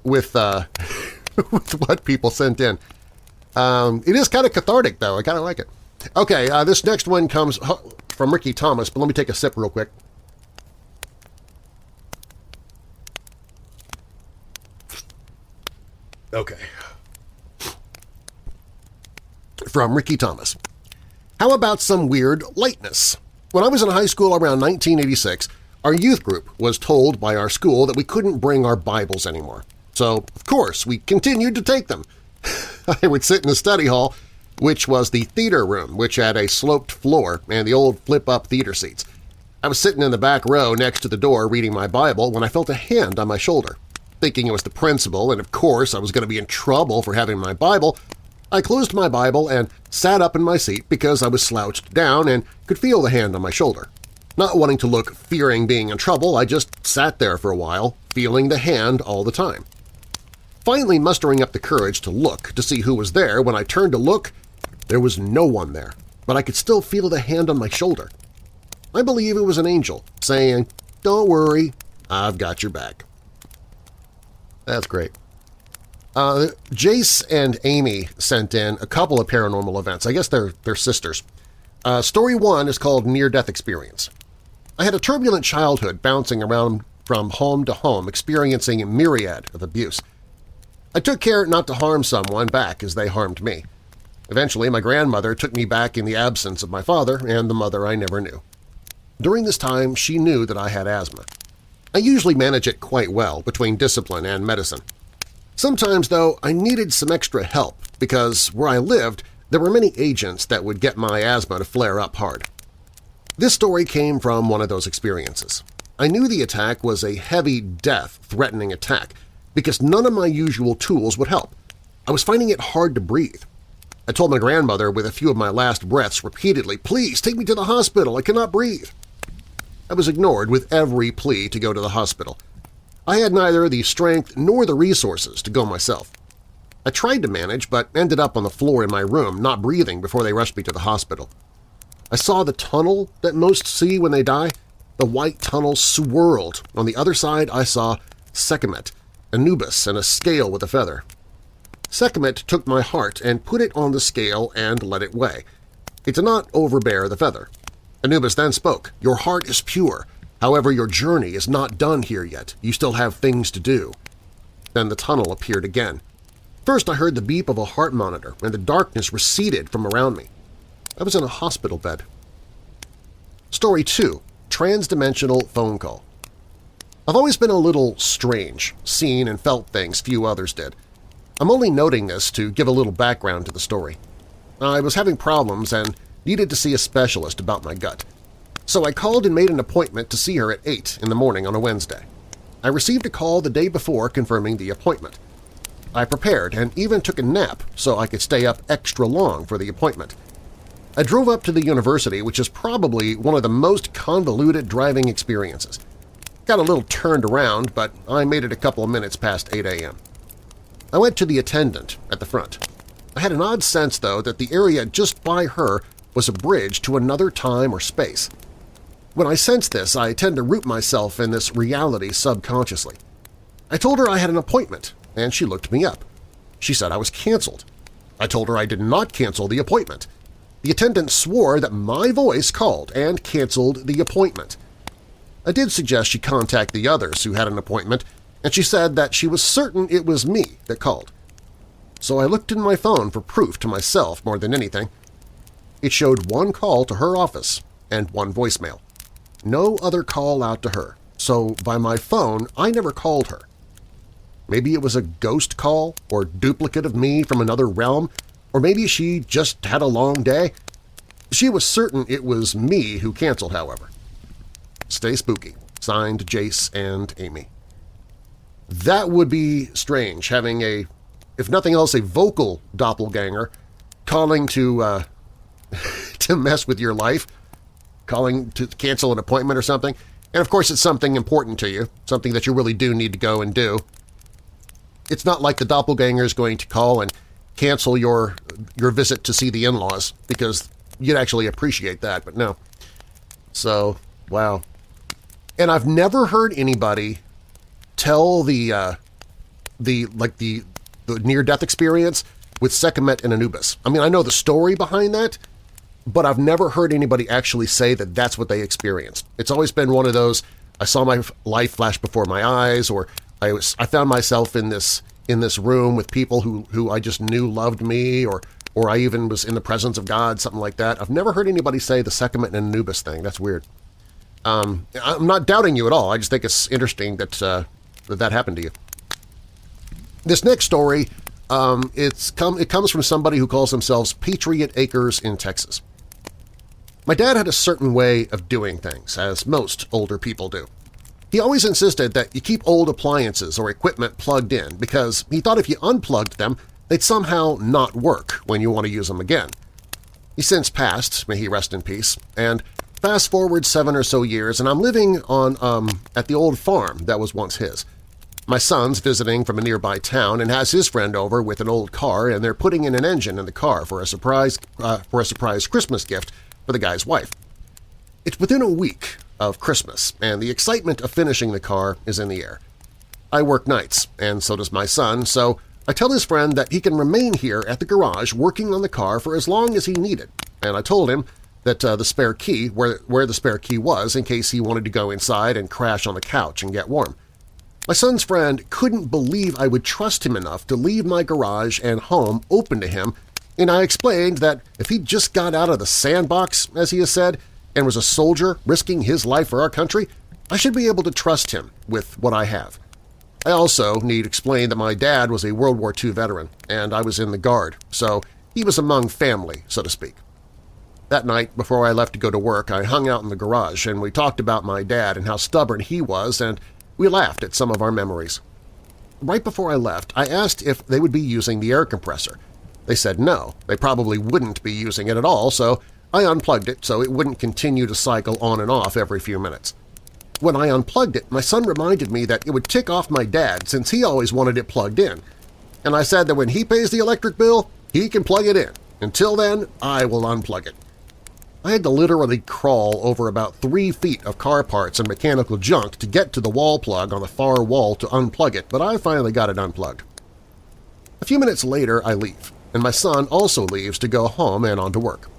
with with what people sent in. It is kind of cathartic, though. I kind of like it. Okay, this next one comes from Ricky Thomas, but let me take a sip real quick. Okay. From Ricky Thomas. How about some weird lightness? When I was in high school around 1986, our youth group was told by our school that we couldn't bring our Bibles anymore. So, of course, we continued to take them. I would sit in the study hall, which was the theater room, which had a sloped floor and the old flip-up theater seats. I was sitting in the back row next to the door reading my Bible when I felt a hand on my shoulder. Thinking it was the principal, and of course I was going to be in trouble for having my Bible, I closed my Bible and sat up in my seat because I was slouched down and could feel the hand on my shoulder. Not wanting to look fearing being in trouble, I just sat there for a while, feeling the hand all the time. Finally mustering up the courage to look to see who was there, when I turned to look, there was no one there, but I could still feel the hand on my shoulder. I believe it was an angel saying, "Don't worry, I've got your back." That's great. Jace and Amy sent in a couple of paranormal events. I guess they're sisters. Story 1 is called Near-Death Experience. I had a turbulent childhood bouncing around from home to home, experiencing a myriad of abuse. I took care not to harm someone back as they harmed me. Eventually, my grandmother took me back in the absence of my father and the mother I never knew. During this time, she knew that I had asthma. I usually manage it quite well between discipline and medicine. Sometimes, though, I needed some extra help because where I lived, there were many agents that would get my asthma to flare up hard. This story came from one of those experiences. I knew the attack was a heavy, death-threatening attack because none of my usual tools would help. I was finding it hard to breathe. I told my grandmother with a few of my last breaths repeatedly, "Please take me to the hospital, I cannot breathe." I was ignored with every plea to go to the hospital. I had neither the strength nor the resources to go myself. I tried to manage but ended up on the floor in my room, not breathing before they rushed me to the hospital. I saw the tunnel that most see when they die. The white tunnel swirled. On the other side I saw Sekhmet, Anubis, and a scale with a feather. Sekhmet took my heart and put it on the scale and let it weigh. It did not overbear the feather. Anubis then spoke, "Your heart is pure. However, your journey is not done here yet. You still have things to do." Then the tunnel appeared again. First I heard the beep of a heart monitor, and the darkness receded from around me. I was in a hospital bed. Story 2. Transdimensional Phone Call. I've always been a little strange, seen and felt things few others did. I'm only noting this to give a little background to the story. I was having problems and needed to see a specialist about my gut. So I called and made an appointment to see her at 8 in the morning on a Wednesday. I received a call the day before confirming the appointment. I prepared and even took a nap so I could stay up extra long for the appointment. I drove up to the university, which is probably one of the most convoluted driving experiences. Got a little turned around, but I made it a couple of minutes past 8 a.m. I went to the attendant at the front. I had an odd sense, though, that the area just by her was a bridge to another time or space. When I sense this, I tend to root myself in this reality subconsciously. I told her I had an appointment, and she looked me up. She said I was canceled. I told her I did not cancel the appointment. The attendant swore that my voice called and canceled the appointment. I did suggest she contact the others who had an appointment, and she said that she was certain it was me that called. So I looked in my phone for proof to myself more than anything. It showed one call to her office and one voicemail. No other call out to her, so by my phone I never called her. Maybe it was a ghost call or duplicate of me from another realm, or maybe she just had a long day. She was certain it was me who canceled, however. Stay spooky. Signed, Jace and Amy. That would be strange, having a, if nothing else, a vocal doppelganger calling to to mess with your life, calling to cancel an appointment or something. And of course it's something important to you, something that you really do need to go and do. It's not like the doppelganger is going to call and cancel your visit to see the in-laws, because you'd actually appreciate that, but no. So, wow. And I've never heard anybody tell the near-death experience with Sekhmet and Anubis. I mean, I know the story behind that, but I've never heard anybody actually say that that's what they experienced. It's always been one of those, I saw my life flash before my eyes, or I found myself in this room with people who I just knew loved me, or I even was in the presence of God, something like that. I've never heard anybody say the Sekhmet and Anubis thing. That's weird. I'm not doubting you at all. I just think it's interesting that that happened to you. This next story, it comes from somebody who calls themselves Patriot Acres in Texas. My dad had a certain way of doing things, as most older people do. He always insisted that you keep old appliances or equipment plugged in because he thought if you unplugged them, they'd somehow not work when you want to use them again. He's since passed, may he rest in peace, and fast forward 7 or so years and I'm living on at the old farm that was once his. My son's visiting from a nearby town and has his friend over with an old car, and they're putting in an engine in the car for a surprise Christmas gift for the guy's wife. It's within a week of Christmas, and the excitement of finishing the car is in the air. I work nights, and so does my son, so I tell his friend that he can remain here at the garage working on the car for as long as he needed, and I told him that the spare key, where the spare key was in case he wanted to go inside and crash on the couch and get warm. My son's friend couldn't believe I would trust him enough to leave my garage and home open to him and I explained that if he just got out of the sandbox, as he has said, and was a soldier risking his life for our country, I should be able to trust him with what I have. I also need to explain that my dad was a World War II veteran, and I was in the Guard, so he was among family, so to speak. That night, before I left to go to work, I hung out in the garage and we talked about my dad and how stubborn he was, and we laughed at some of our memories. Right before I left, I asked if they would be using the air compressor. They said no, they probably wouldn't be using it at all, so I unplugged it so it wouldn't continue to cycle on and off every few minutes. When I unplugged it, my son reminded me that it would tick off my dad since he always wanted it plugged in. And I said that when he pays the electric bill, he can plug it in. Until then, I will unplug it. I had to literally crawl over about 3 feet of car parts and mechanical junk to get to the wall plug on the far wall to unplug it, but I finally got it unplugged. A few minutes later, I leave, and my son also leaves to go home and on to work.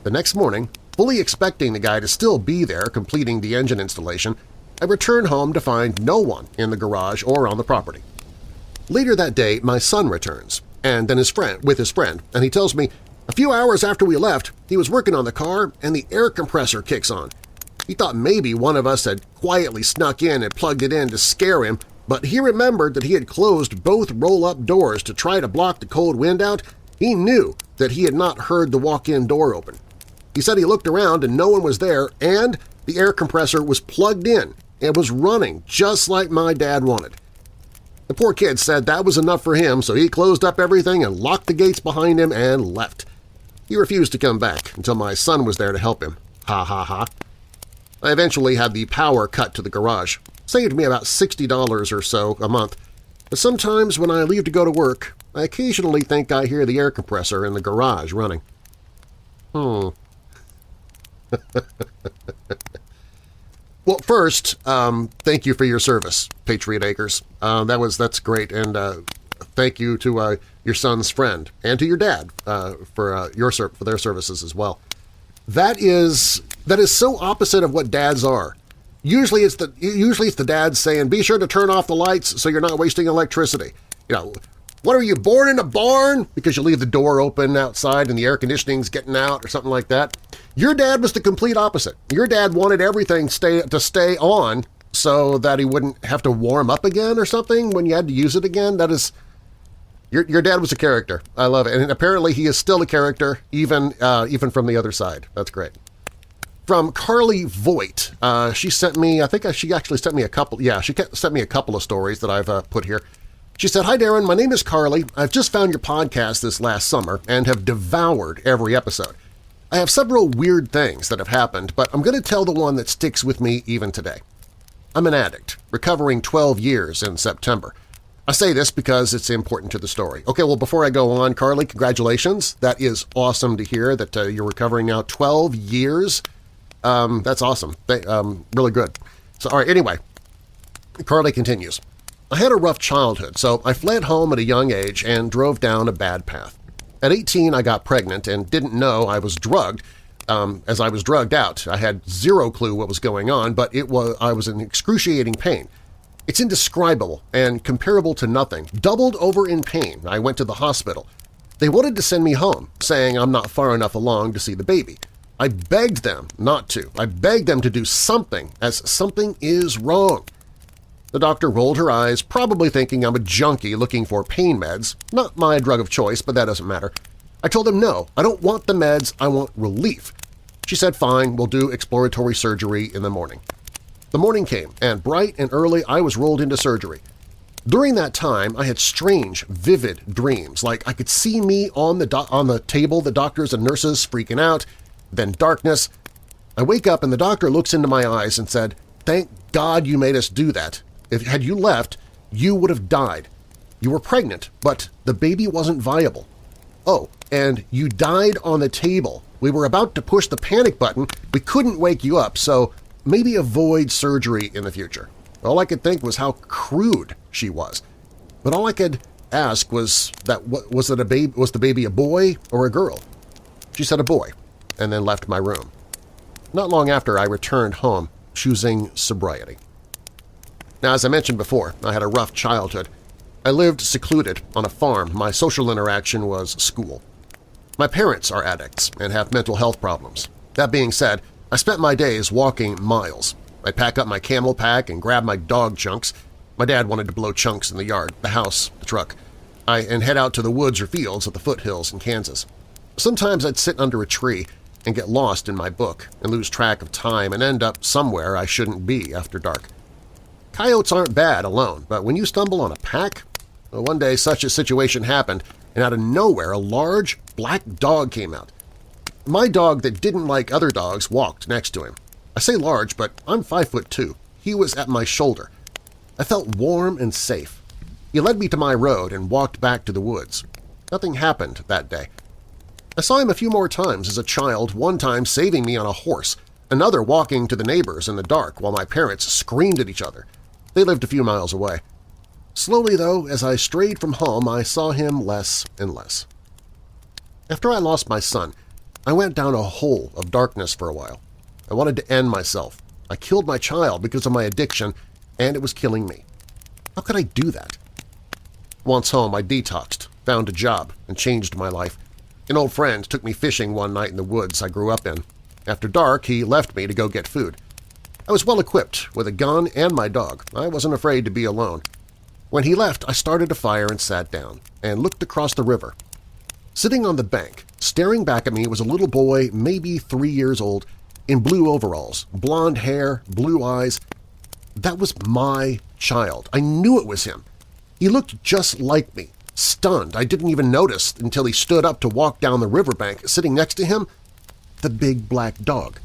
The next morning, fully expecting the guy to still be there completing the engine installation, I return home to find no one in the garage or on the property. Later that day, my son returns, and then his friend, and he tells me, "A few hours after we left, he was working on the car and the air compressor kicks on. He thought maybe one of us had quietly snuck in and plugged it in to scare him, but he remembered that he had closed both roll-up doors to try to block the cold wind out. He knew that he had not heard the walk-in door open. He said he looked around and no one was there, and the air compressor was plugged in and was running just like my dad wanted. The poor kid said that was enough for him, so he closed up everything and locked the gates behind him and left. He refused to come back until my son was there to help him. Ha ha ha. I eventually had the power cut to the garage. Saved me about $60 or so a month. But sometimes when I leave to go to work, I occasionally think I hear the air compressor in the garage running. Well, first, thank you for your service, Patriot Acres. That's great, and thank you to your son's friend and to your dad for their services as well. That is so opposite of what dads are. Usually it's the dad saying, "Be sure to turn off the lights so you're not wasting electricity." You know, what are you, born in a barn? Because you leave the door open outside and the air conditioning's getting out or something like that. Your dad was the complete opposite. Your dad wanted everything to stay on so that he wouldn't have to warm up again or something when you had to use it again. That is, your dad was a character. I love it, and apparently he is still a character even from the other side. That's great. From Carly Voigt, she sent me. I think she actually sent me a couple. Yeah, she sent me a couple of stories that I've put here. She said, "Hi Darren, my name is Carly. I've just found your podcast this last summer and have devoured every episode. I have several weird things that have happened, but I'm going to tell the one that sticks with me even today. I'm an addict, recovering 12 years in September. I say this because it's important to the story." Okay, well, before I go on, Carly, congratulations. That is awesome to hear that you're recovering now 12 years. That's awesome. Really good. So, all right, anyway, Carly continues. "I had a rough childhood, so I fled home at a young age and drove down a bad path. At 18, I got pregnant and didn't know I was drugged, as I was drugged out. I had zero clue what was going on, but I was in excruciating pain. It's indescribable and comparable to nothing. Doubled over in pain, I went to the hospital. They wanted to send me home, saying I'm not far enough along to see the baby. I begged them not to. I begged them to do something, as something is wrong. The doctor rolled her eyes, probably thinking I'm a junkie looking for pain meds. Not my drug of choice, but that doesn't matter. I told him no, I don't want the meds, I want relief. She said, fine, we'll do exploratory surgery in the morning. The morning came, and bright and early I was rolled into surgery. During that time, I had strange, vivid dreams, like I could see me on the table, the doctors and nurses freaking out, then darkness. I wake up and the doctor looks into my eyes and said, "Thank God you made us do that. Had you left, you would have died. You were pregnant, but the baby wasn't viable. Oh, and you died on the table. We were about to push the panic button. We couldn't wake you up, so maybe avoid surgery in the future." All I could think was how crude she was. But all I could ask was was the baby a boy or a girl? She said a boy, and then left my room. Not long after, I returned home, choosing sobriety. Now, as I mentioned before, I had a rough childhood. I lived secluded on a farm. My social interaction was school. My parents are addicts and have mental health problems. That being said, I spent my days walking miles. I'd pack up my camel pack and grab my dog chunks. My dad wanted to blow chunks in the yard, the house, the truck, and head out to the woods or fields at the foothills in Kansas. Sometimes I'd sit under a tree and get lost in my book and lose track of time and end up somewhere I shouldn't be after dark. Coyotes aren't bad alone, but when you stumble on a pack… Well, one day such a situation happened, and out of nowhere a large black dog came out. My dog that didn't like other dogs walked next to him. I say large, but I'm 5'2". He was at my shoulder. I felt warm and safe. He led me to my road and walked back to the woods. Nothing happened that day. I saw him a few more times as a child, one time saving me on a horse, another walking to the neighbors in the dark while my parents screamed at each other. They lived a few miles away. Slowly, though, as I strayed from home, I saw him less and less. After I lost my son, I went down a hole of darkness for a while. I wanted to end myself. I killed my child because of my addiction, and it was killing me. How could I do that? Once home, I detoxed, found a job, and changed my life. An old friend took me fishing one night in the woods I grew up in. After dark, he left me to go get food. I was well-equipped with a gun and my dog. I wasn't afraid to be alone. When he left, I started a fire and sat down, and looked across the river. Sitting on the bank, staring back at me was a little boy, maybe 3 years old, in blue overalls, blonde hair, blue eyes. That was my child. I knew it was him. He looked just like me. Stunned, I didn't even notice until he stood up to walk down the riverbank. Sitting next to him, the big black dog.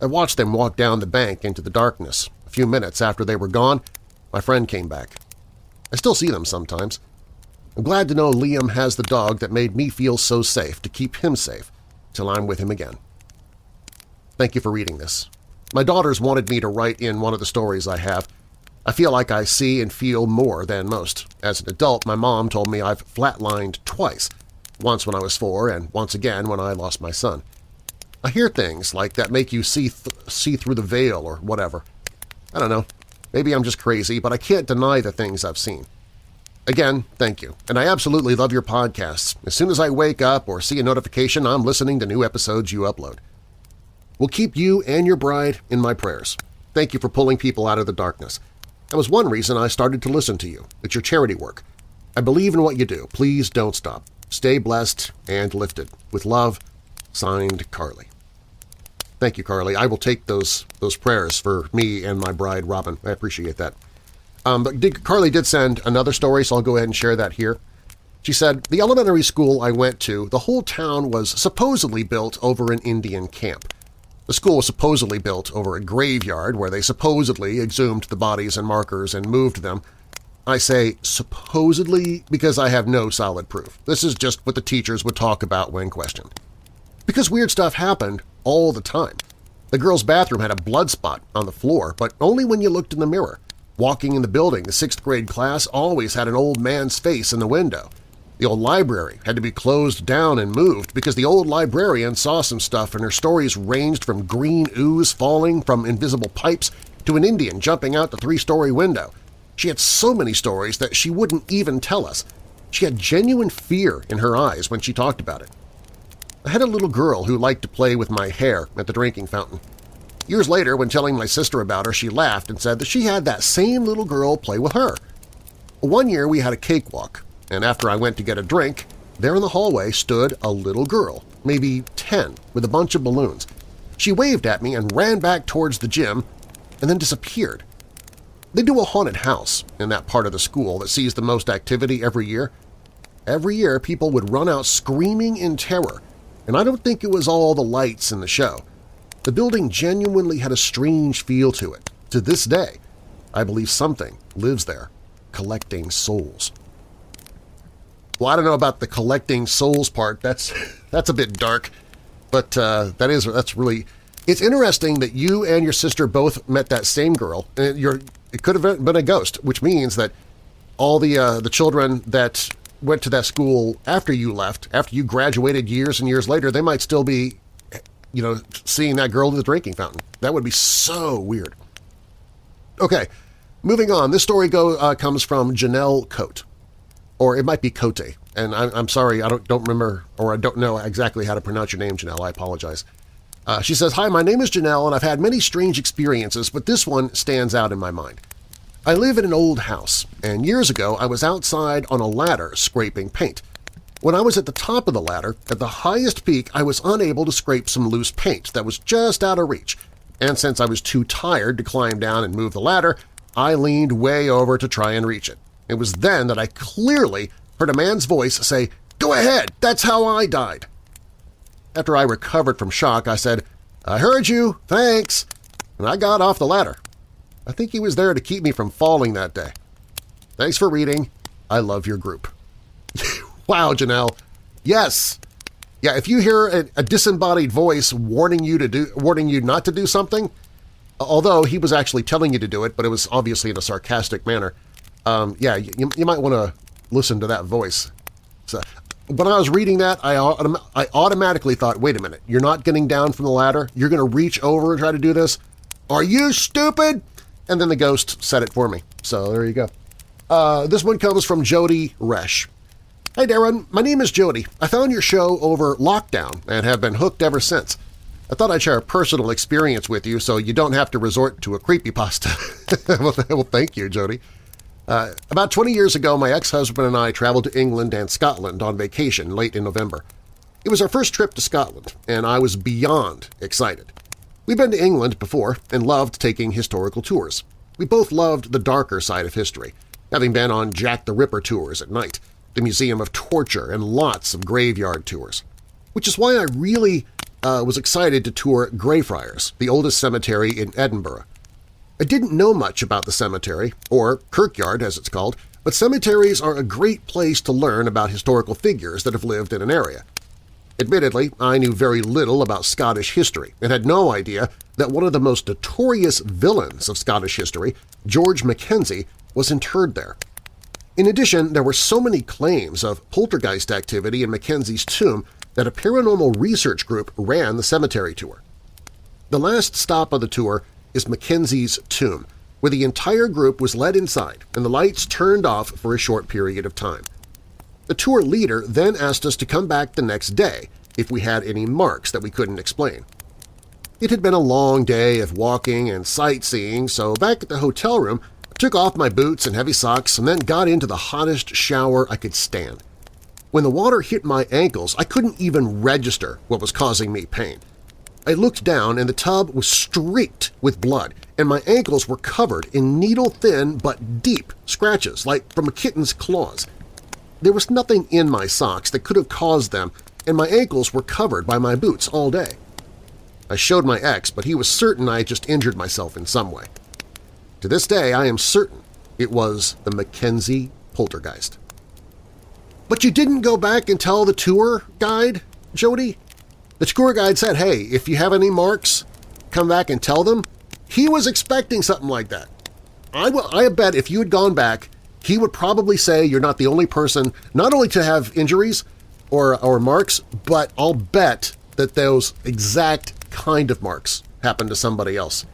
I watched them walk down the bank into the darkness. A few minutes after they were gone, my friend came back. I still see them sometimes. I'm glad to know Liam has the dog that made me feel so safe to keep him safe till I'm with him again. Thank you for reading this. My daughters wanted me to write in one of the stories I have. I feel like I see and feel more than most. As an adult, my mom told me I've flatlined twice, once when I was 4 and once again when I lost my son. I hear things like that make you see through the veil or whatever. I don't know. Maybe I'm just crazy, but I can't deny the things I've seen. Again, thank you, and I absolutely love your podcasts. As soon as I wake up or see a notification, I'm listening to new episodes you upload. We'll keep you and your bride in my prayers. Thank you for pulling people out of the darkness. That was one reason I started to listen to you. It's your charity work. I believe in what you do. Please don't stop. Stay blessed and lifted. With love, signed, Carly. Thank you, Carly. I will take those prayers for me and my bride, Robin. I appreciate that. But Carly did send another story, so I'll go ahead and share that here. She said, the elementary school I went to, the whole town was supposedly built over an Indian camp. The school was supposedly built over a graveyard where they supposedly exhumed the bodies and markers and moved them. I say supposedly because I have no solid proof. This is just what the teachers would talk about when questioned. Because weird stuff happened all the time. The girls' bathroom had a blood spot on the floor, but only when you looked in the mirror. Walking in the building, the 6th grade class always had an old man's face in the window. The old library had to be closed down and moved because the old librarian saw some stuff and her stories ranged from green ooze falling from invisible pipes to an Indian jumping out the 3-story window. She had so many stories that she wouldn't even tell us. She had genuine fear in her eyes when she talked about it. I had a little girl who liked to play with my hair at the drinking fountain. Years later, when telling my sister about her, she laughed and said that she had that same little girl play with her. One year we had a cakewalk, and after I went to get a drink, there in the hallway stood a little girl, maybe 10, with a bunch of balloons. She waved at me and ran back towards the gym and then disappeared. They do a haunted house in that part of the school that sees the most activity every year. Every year, people would run out screaming in terror, and I don't think it was all the lights in the show. The building genuinely had a strange feel to it. To this day, I believe something lives there, collecting souls. Well, I don't know about the collecting souls part. That's a bit dark, but that's really… It's interesting that you and your sister both met that same girl. And it could have been a ghost, which means that all the children that went to that school after you left, after you graduated years and years later, they might still be, seeing that girl at the drinking fountain. That would be so weird. Okay, moving on. This story comes from Janelle Coate. or it might be Cote. And I'm sorry, I don't remember, or I don't know exactly how to pronounce your name, Janelle. I apologize. She says, "Hi, my name is Janelle, and I've had many strange experiences, but this one stands out in my mind. I live in an old house, and years ago I was outside on a ladder scraping paint. When I was at the top of the ladder, at the highest peak, I was unable to scrape some loose paint that was just out of reach, and since I was too tired to climb down and move the ladder, I leaned way over to try and reach it. It was then that I clearly heard a man's voice say, 'Go ahead, that's how I died.' After I recovered from shock, I said, 'I heard you, thanks,' and I got off the ladder. I think he was there to keep me from falling that day. Thanks for reading. I love your group." Wow, Janelle. Yes. Yeah, if you hear a disembodied voice warning you not to do something, although he was actually telling you to do it, but it was obviously in a sarcastic manner, yeah, you might want to listen to that voice. So, when I was reading that, I automatically thought, wait a minute, you're not getting down from the ladder? You're going to reach over and try to do this? Are you stupid? And then the ghost said it for me. So there you go. This one comes from Jody Resch. "Hey Darren, my name is Jody. I found your show over lockdown and have been hooked ever since. I thought I'd share a personal experience with you so you don't have to resort to a creepypasta." Well, thank you, Jody. About 20 years ago, my ex-husband and I traveled to England and Scotland on vacation late in November. It was our first trip to Scotland, and I was beyond excited. We'd been to England before and loved taking historical tours. We both loved the darker side of history, having been on Jack the Ripper tours at night, the Museum of Torture, and lots of graveyard tours, which is why I really was excited to tour Greyfriars, the oldest cemetery in Edinburgh. I didn't know much about the cemetery, or kirkyard as it's called, but cemeteries are a great place to learn about historical figures that have lived in an area. Admittedly, I knew very little about Scottish history and had no idea that one of the most notorious villains of Scottish history, George Mackenzie, was interred there. In addition, there were so many claims of poltergeist activity in Mackenzie's tomb that a paranormal research group ran the cemetery tour. The last stop of the tour is Mackenzie's tomb, where the entire group was led inside and the lights turned off for a short period of time. The tour leader then asked us to come back the next day if we had any marks that we couldn't explain. It had been a long day of walking and sightseeing, so back at the hotel room, I took off my boots and heavy socks and then got into the hottest shower I could stand. When the water hit my ankles, I couldn't even register what was causing me pain. I looked down and the tub was streaked with blood, and my ankles were covered in needle-thin but deep scratches like from a kitten's claws. There was nothing in my socks that could have caused them, and my ankles were covered by my boots all day. I showed my ex, but he was certain I had just injured myself in some way. To this day, I am certain it was the Mackenzie poltergeist. But you didn't go back and tell the tour guide, Jody? The tour guide said, hey, if you have any marks, come back and tell them. He was expecting something like that. I bet if you had gone back, he would probably say you're not the only person not only to have injuries or marks, but I'll bet that those exact kind of marks happened to somebody else.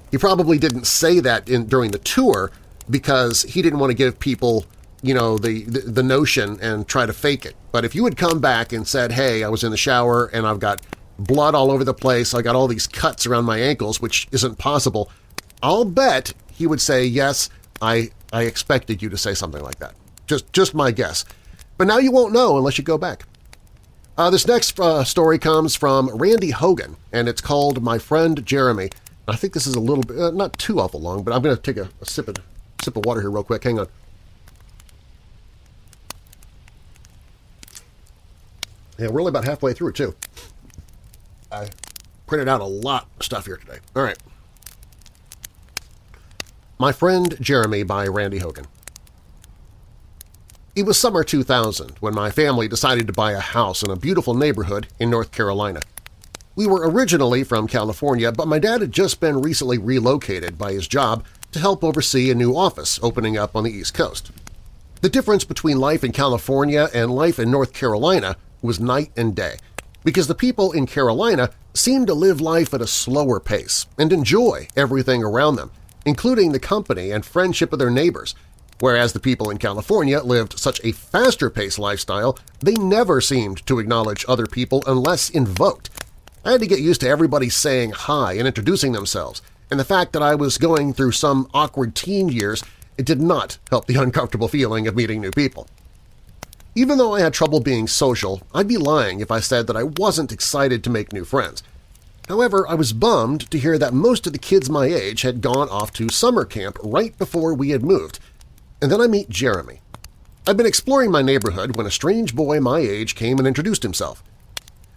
He probably didn't say that during the tour because he didn't want to give people, you know, the notion and try to fake it. But if you had come back and said, hey, I was in the shower and I've got blood all over the place, I got all these cuts around my ankles, which isn't possible, I'll bet he would say, yes, I expected you to say something like that. Just my guess. But now you won't know unless you go back. This next story comes from Randy Hogan, and it's called My Friend Jeremy. I think this is a little bit, not too awful long, but I'm going to take a sip of water here real quick. Hang on. Yeah, we're only about halfway through, too. I printed out a lot of stuff here today. All right. My Friend Jeremy by Randy Hogan. It was summer 2000 when my family decided to buy a house in a beautiful neighborhood in North Carolina. We were originally from California, but my dad had just been recently relocated by his job to help oversee a new office opening up on the East Coast. The difference between life in California and life in North Carolina was night and day, because the people in Carolina seemed to live life at a slower pace and enjoy everything around them, including the company and friendship of their neighbors, Whereas the people in California lived such a faster-paced lifestyle, they never seemed to acknowledge other people unless invoked. I had to get used to everybody saying hi and introducing themselves, and the fact that I was going through some awkward teen years, it did not help the uncomfortable feeling of meeting new people. Even though I had trouble being social, I'd be lying if I said that I wasn't excited to make new friends. However, I was bummed to hear that most of the kids my age had gone off to summer camp right before we had moved. And then I meet Jeremy. I'd been exploring my neighborhood when a strange boy my age came and introduced himself.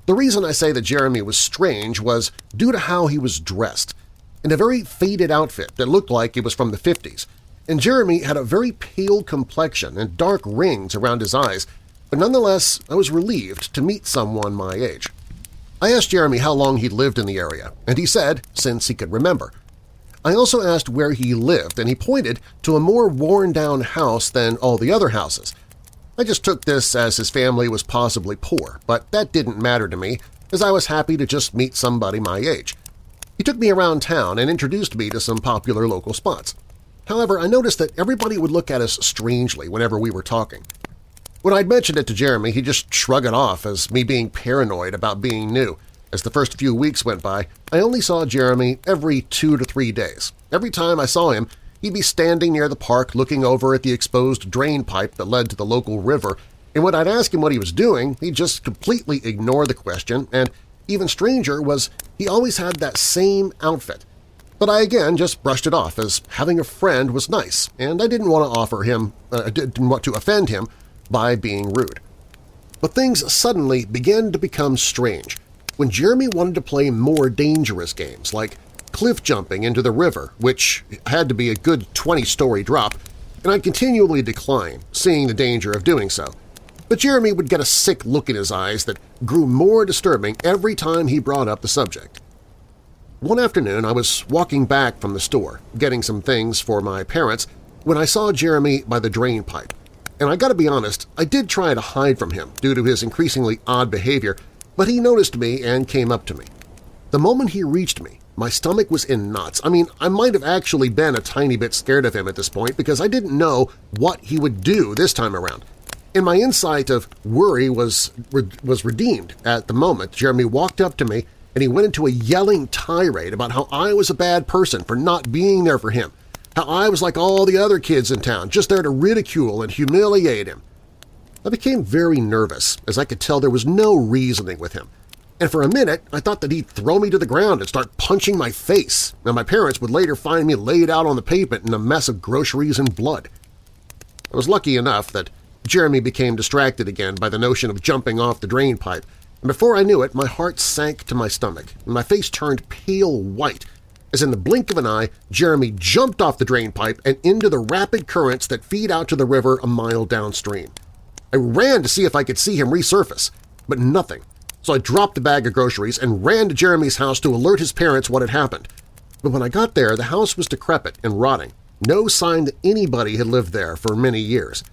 The reason I say that Jeremy was strange was due to how he was dressed, in a very faded outfit that looked like it was from the 50s, and Jeremy had a very pale complexion and dark rings around his eyes, but nonetheless I was relieved to meet someone my age. I asked Jeremy how long he'd lived in the area, and he said since he could remember. I also asked where he lived, and he pointed to a more worn-down house than all the other houses. I just took this as his family was possibly poor, but that didn't matter to me, as I was happy to just meet somebody my age. He took me around town and introduced me to some popular local spots. However, I noticed that everybody would look at us strangely whenever we were talking. When I'd mentioned it to Jeremy, he'd just shrug it off as me being paranoid about being new. As the first few weeks went by, I only saw Jeremy every 2 to 3 days. Every time I saw him, he'd be standing near the park looking over at the exposed drain pipe that led to the local river, and when I'd ask him what he was doing, he'd just completely ignore the question, and even stranger was he always had that same outfit. But I again just brushed it off as having a friend was nice, and I didn't want to offend him by being rude. But things suddenly began to become strange when Jeremy wanted to play more dangerous games like cliff jumping into the river, which had to be a good 20-story drop, and I'd continually decline, seeing the danger of doing so. But Jeremy would get a sick look in his eyes that grew more disturbing every time he brought up the subject. One afternoon I was walking back from the store, getting some things for my parents, when I saw Jeremy by the drain pipe. And I gotta be honest, I did try to hide from him due to his increasingly odd behavior, but he noticed me and came up to me. The moment he reached me, my stomach was in knots. I mean, I might have actually been a tiny bit scared of him at this point because I didn't know what he would do this time around. And my insight of worry was redeemed at the moment Jeremy walked up to me and he went into a yelling tirade about how I was a bad person for not being there for him, how I was like all the other kids in town, just there to ridicule and humiliate him. I became very nervous, as I could tell there was no reasoning with him, and for a minute I thought that he'd throw me to the ground and start punching my face, and my parents would later find me laid out on the pavement in a mess of groceries and blood. I was lucky enough that Jeremy became distracted again by the notion of jumping off the drain pipe, and before I knew it, my heart sank to my stomach, and my face turned pale white, as in the blink of an eye, Jeremy jumped off the drain pipe and into the rapid currents that feed out to the river a mile downstream. I ran to see if I could see him resurface, but nothing, so I dropped the bag of groceries and ran to Jeremy's house to alert his parents what had happened. But when I got there, the house was decrepit and rotting, no sign that anybody had lived there for many years.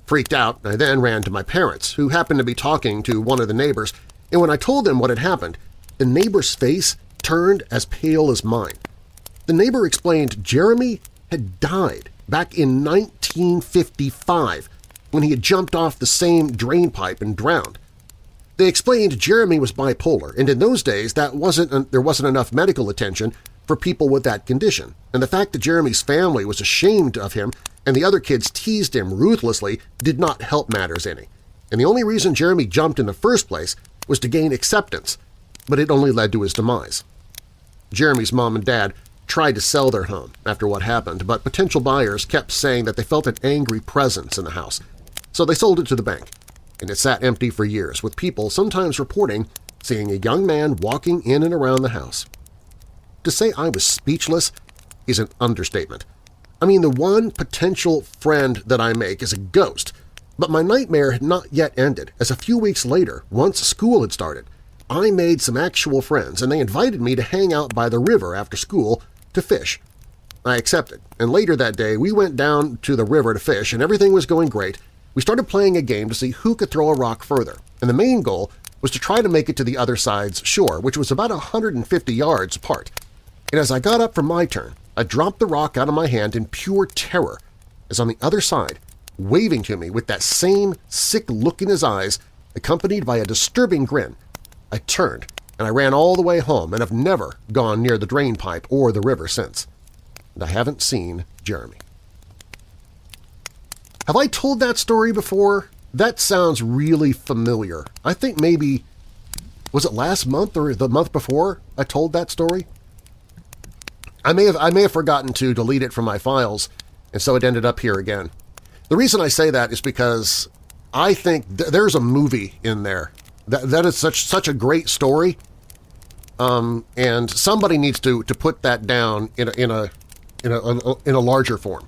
Freaked out, I then ran to my parents, who happened to be talking to one of the neighbors, and when I told them what had happened, the neighbor's face turned as pale as mine. The neighbor explained Jeremy had died back in 1955 when he had jumped off the same drain pipe and drowned. They explained Jeremy was bipolar, and in those days there wasn't enough medical attention for people with that condition, and the fact that Jeremy's family was ashamed of him and the other kids teased him ruthlessly did not help matters any. And the only reason Jeremy jumped in the first place was to gain acceptance, but it only led to his demise. Jeremy's mom and dad tried to sell their home after what happened, but potential buyers kept saying that they felt an angry presence in the house, so they sold it to the bank, and it sat empty for years, with people sometimes reporting seeing a young man walking in and around the house. To say I was speechless is an understatement. I mean, the one potential friend that I make is a ghost, but my nightmare had not yet ended, as a few weeks later, once school had started, I made some actual friends, and they invited me to hang out by the river after school to fish. I accepted, and later that day we went down to the river to fish, and everything was going great. We started playing a game to see who could throw a rock further, and the main goal was to try to make it to the other side's shore, which was about 150 yards apart. And as I got up for my turn, I dropped the rock out of my hand in pure terror. is on the other side, waving to me with that same sick look in his eyes, accompanied by a disturbing grin. I turned, and I ran all the way home and have never gone near the drain pipe or the river since. And I haven't seen Jeremy. Have I told that story before? That sounds really familiar. I think maybe, was it last month or the month before I told that story? I may have forgotten to delete it from my files, and so it ended up here again. The reason I say that is because I think there's a movie in there. That is such a great story, and somebody needs to put that down in a larger form,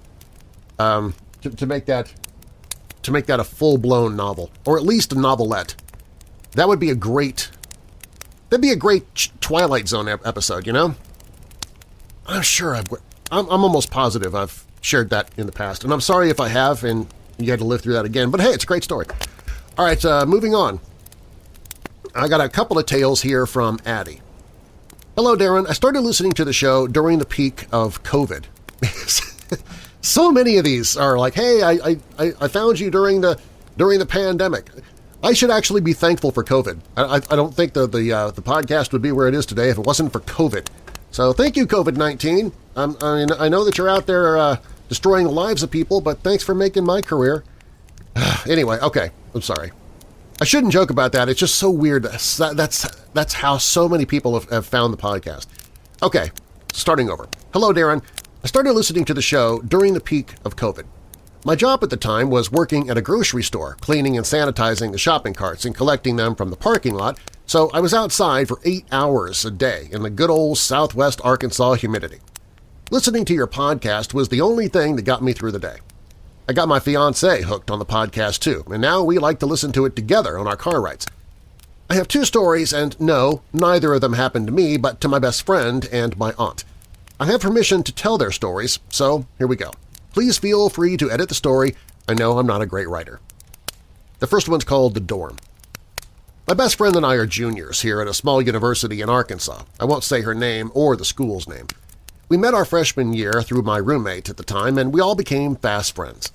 to make that a full-blown novel, or at least a novelette. That would be a great Twilight Zone episode, you know? I'm sure I'm almost positive I've shared that in the past, and I'm sorry if I have and you had to live through that again, but hey, it's a great story. All right, moving on. I got a couple of tales here from Addie. Hello, Darren. I started listening to the show during the peak of COVID. So many of these are like, hey, I found you during the pandemic. I should actually be thankful for COVID. I don't think the podcast would be where it is today if it wasn't for COVID. So thank you, COVID-19. I know that you're out there destroying the lives of people, but thanks for making my career. Anyway, okay, I'm sorry. I shouldn't joke about that. It's just so weird. That's how so many people have found the podcast. Okay, starting over. Hello, Darren. I started listening to the show during the peak of COVID. My job at the time was working at a grocery store, cleaning and sanitizing the shopping carts and collecting them from the parking lot, so I was outside for 8 hours a day in the good old southwest Arkansas humidity. Listening to your podcast was the only thing that got me through the day. I got my fiancé hooked on the podcast too, and now we like to listen to it together on our car rides. I have 2 stories, and no, neither of them happened to me but to my best friend and my aunt. I have permission to tell their stories, so here we go. Please feel free to edit the story. I know I'm not a great writer. The first one's called The Dorm. My best friend and I are juniors here at a small university in Arkansas. I won't say her name or the school's name. We met our freshman year through my roommate at the time, and we all became fast friends.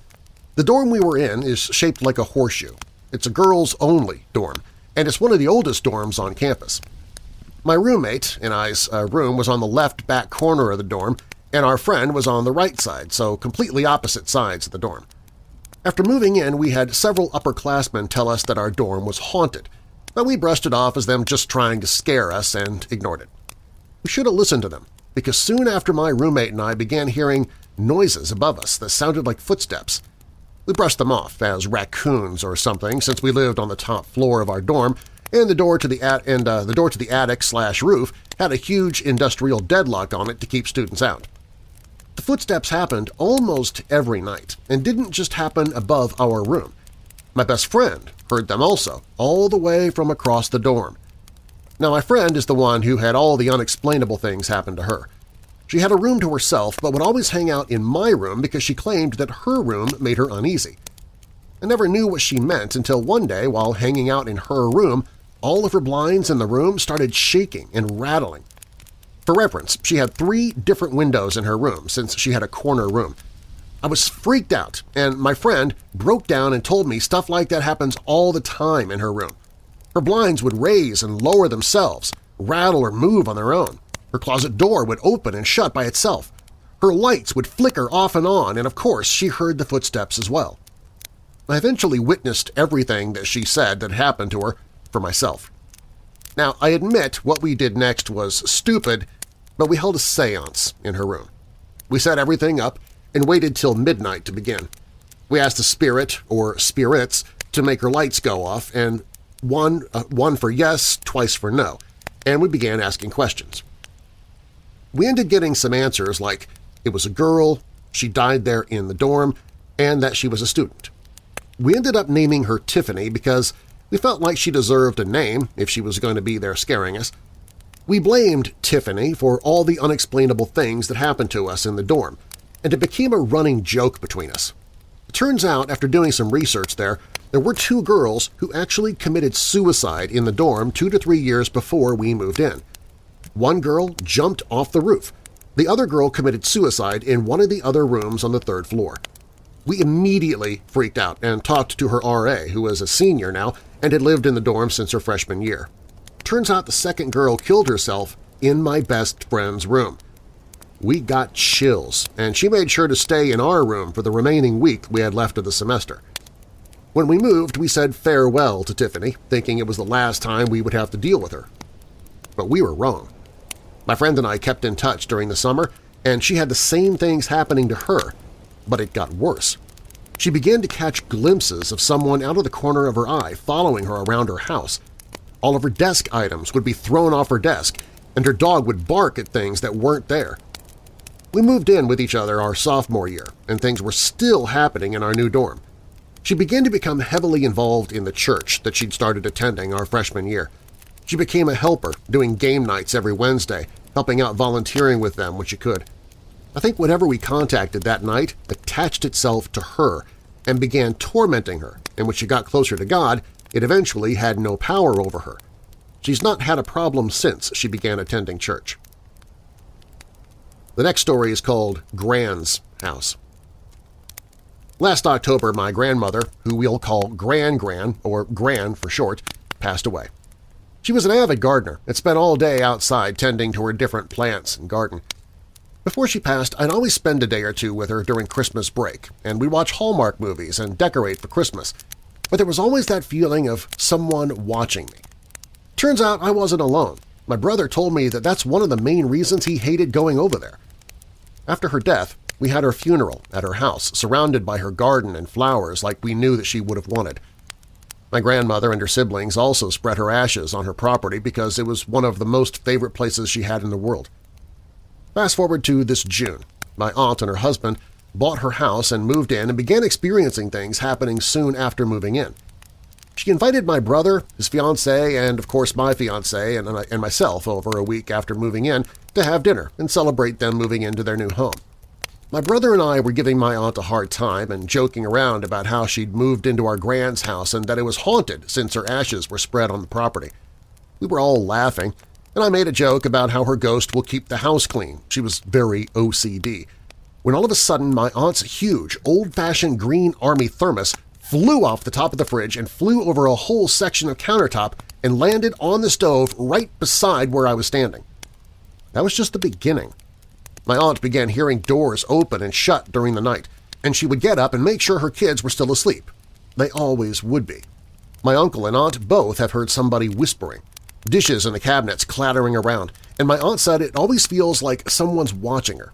The dorm we were in is shaped like a horseshoe. It's a girls-only dorm, and it's one of the oldest dorms on campus. My roommate and I's room was on the left back corner of the dorm, and our friend was on the right side, so completely opposite sides of the dorm. After moving in, we had several upperclassmen tell us that our dorm was haunted, but we brushed it off as them just trying to scare us and ignored it. We should have listened to them, because soon after my roommate and I began hearing noises above us that sounded like footsteps. We brushed them off as raccoons or something since we lived on the top floor of our dorm, and the door to the attic/roof had a huge industrial deadlock on it to keep students out. The footsteps happened almost every night and didn't just happen above our room. My best friend heard them also, all the way from across the dorm. Now, my friend is the one who had all the unexplainable things happen to her. She had a room to herself but would always hang out in my room because she claimed that her room made her uneasy. I never knew what she meant until one day, while hanging out in her room, all of her blinds in the room started shaking and rattling. For reference, she had 3 different windows in her room since she had a corner room. I was freaked out, and my friend broke down and told me stuff like that happens all the time in her room. Her blinds would raise and lower themselves, rattle or move on their own. Her closet door would open and shut by itself. Her lights would flicker off and on, and of course she heard the footsteps as well. I eventually witnessed everything that she said that happened to her for myself. Now, I admit what we did next was stupid, but we held a seance in her room. We set everything up and waited till midnight to begin. We asked the spirit or spirits to make her lights go off, and one for yes, twice for no, and we began asking questions. We ended getting some answers like it was a girl, she died there in the dorm, and that she was a student. We ended up naming her Tiffany because we felt like she deserved a name if she was going to be there scaring us. We blamed Tiffany for all the unexplainable things that happened to us in the dorm, and it became a running joke between us. It turns out, after doing some research there were 2 girls who actually committed suicide in the dorm 2 to 3 years before we moved in. One girl jumped off the roof. The other girl committed suicide in one of the other rooms on the 3rd floor. We immediately freaked out and talked to her RA, who was a senior now and had lived in the dorm since her freshman year. Turns out the second girl killed herself in my best friend's room. We got chills, and she made sure to stay in our room for the remaining week we had left of the semester. When we moved, we said farewell to Tiffany, thinking it was the last time we would have to deal with her. But we were wrong. My friend and I kept in touch during the summer, and she had the same things happening to her, but it got worse. She began to catch glimpses of someone out of the corner of her eye following her around her house. All of her desk items would be thrown off her desk, and her dog would bark at things that weren't there. We moved in with each other our sophomore year, and things were still happening in our new dorm. She began to become heavily involved in the church that she'd started attending our freshman year. She became a helper, doing game nights every Wednesday, helping out volunteering with them when she could. I think whatever we contacted that night attached itself to her and began tormenting her, and when she got closer to God, it eventually had no power over her. She's not had a problem since she began attending church. The next story is called Gran's House. Last October, my grandmother, who we'll call Gran, or Gran for short, passed away. She was an avid gardener and spent all day outside tending to her different plants and garden. Before she passed, I'd always spend a day or two with her during Christmas break, and we'd watch Hallmark movies and decorate for Christmas. But there was always that feeling of someone watching me. Turns out I wasn't alone. My brother told me that that's one of the main reasons he hated going over there. After her death, we had her funeral at her house, surrounded by her garden and flowers like we knew that she would have wanted. My grandmother and her siblings also spread her ashes on her property because it was one of the most favorite places she had in the world. Fast forward to this June. My aunt and her husband bought her house and moved in and began experiencing things happening soon after moving in. She invited my brother, his fiancée, and of course my fiancée and myself over a week after moving in to have dinner and celebrate them moving into their new home. My brother and I were giving my aunt a hard time and joking around about how she'd moved into our Gran's house and that it was haunted since her ashes were spread on the property. We were all laughing, and I made a joke about how her ghost will keep the house clean. She was very OCD. When all of a sudden my aunt's huge, old-fashioned green army thermos flew off the top of the fridge and flew over a whole section of countertop and landed on the stove right beside where I was standing. That was just the beginning. My aunt began hearing doors open and shut during the night, and she would get up and make sure her kids were still asleep. They always would be. My uncle and aunt both have heard somebody whispering, dishes in the cabinets clattering around, and my aunt said it always feels like someone's watching her.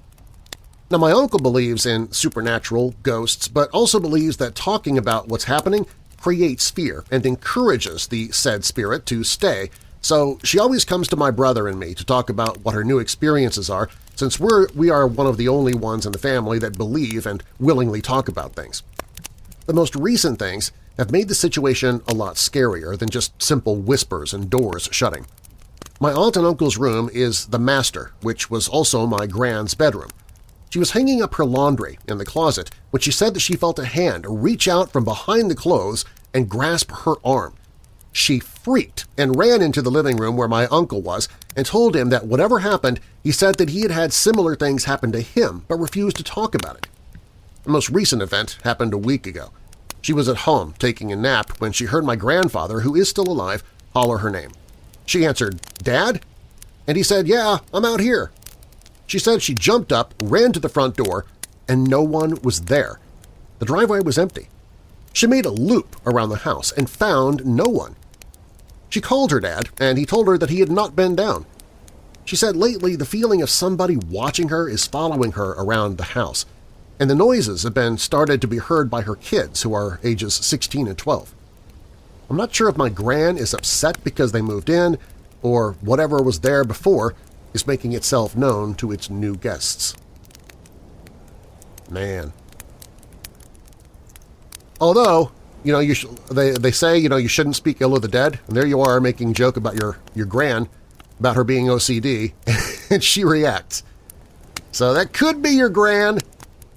Now, my uncle believes in supernatural, ghosts, but also believes that talking about what's happening creates fear and encourages the said spirit to stay, so she always comes to my brother and me to talk about what her new experiences are, since we are one of the only ones in the family that believe and willingly talk about things. The most recent things have made the situation a lot scarier than just simple whispers and doors shutting. My aunt and uncle's room is the master, which was also my Gran's bedroom. She was hanging up her laundry in the closet when she said that she felt a hand reach out from behind the clothes and grasp her arm. She freaked and ran into the living room where my uncle was and told him that whatever happened, he said that he had had similar things happen to him but refused to talk about it. The most recent event happened a week ago. She was at home taking a nap when she heard my grandfather, who is still alive, holler her name. She answered, "Dad?" And he said, "Yeah, I'm out here." She said she jumped up, ran to the front door, and no one was there. The driveway was empty. She made a loop around the house and found no one. She called her dad, and he told her that he had not been down. She said lately the feeling of somebody watching her is following her around the house, and the noises have been started to be heard by her kids, who are ages 16 and 12. I'm not sure if my Gran is upset because they moved in, or whatever was there before is making itself known to its new guests. Man. Although, they say, you shouldn't speak ill of the dead, and there you are making a joke about your Gran, about her being OCD, and she reacts. So that could be your Gran.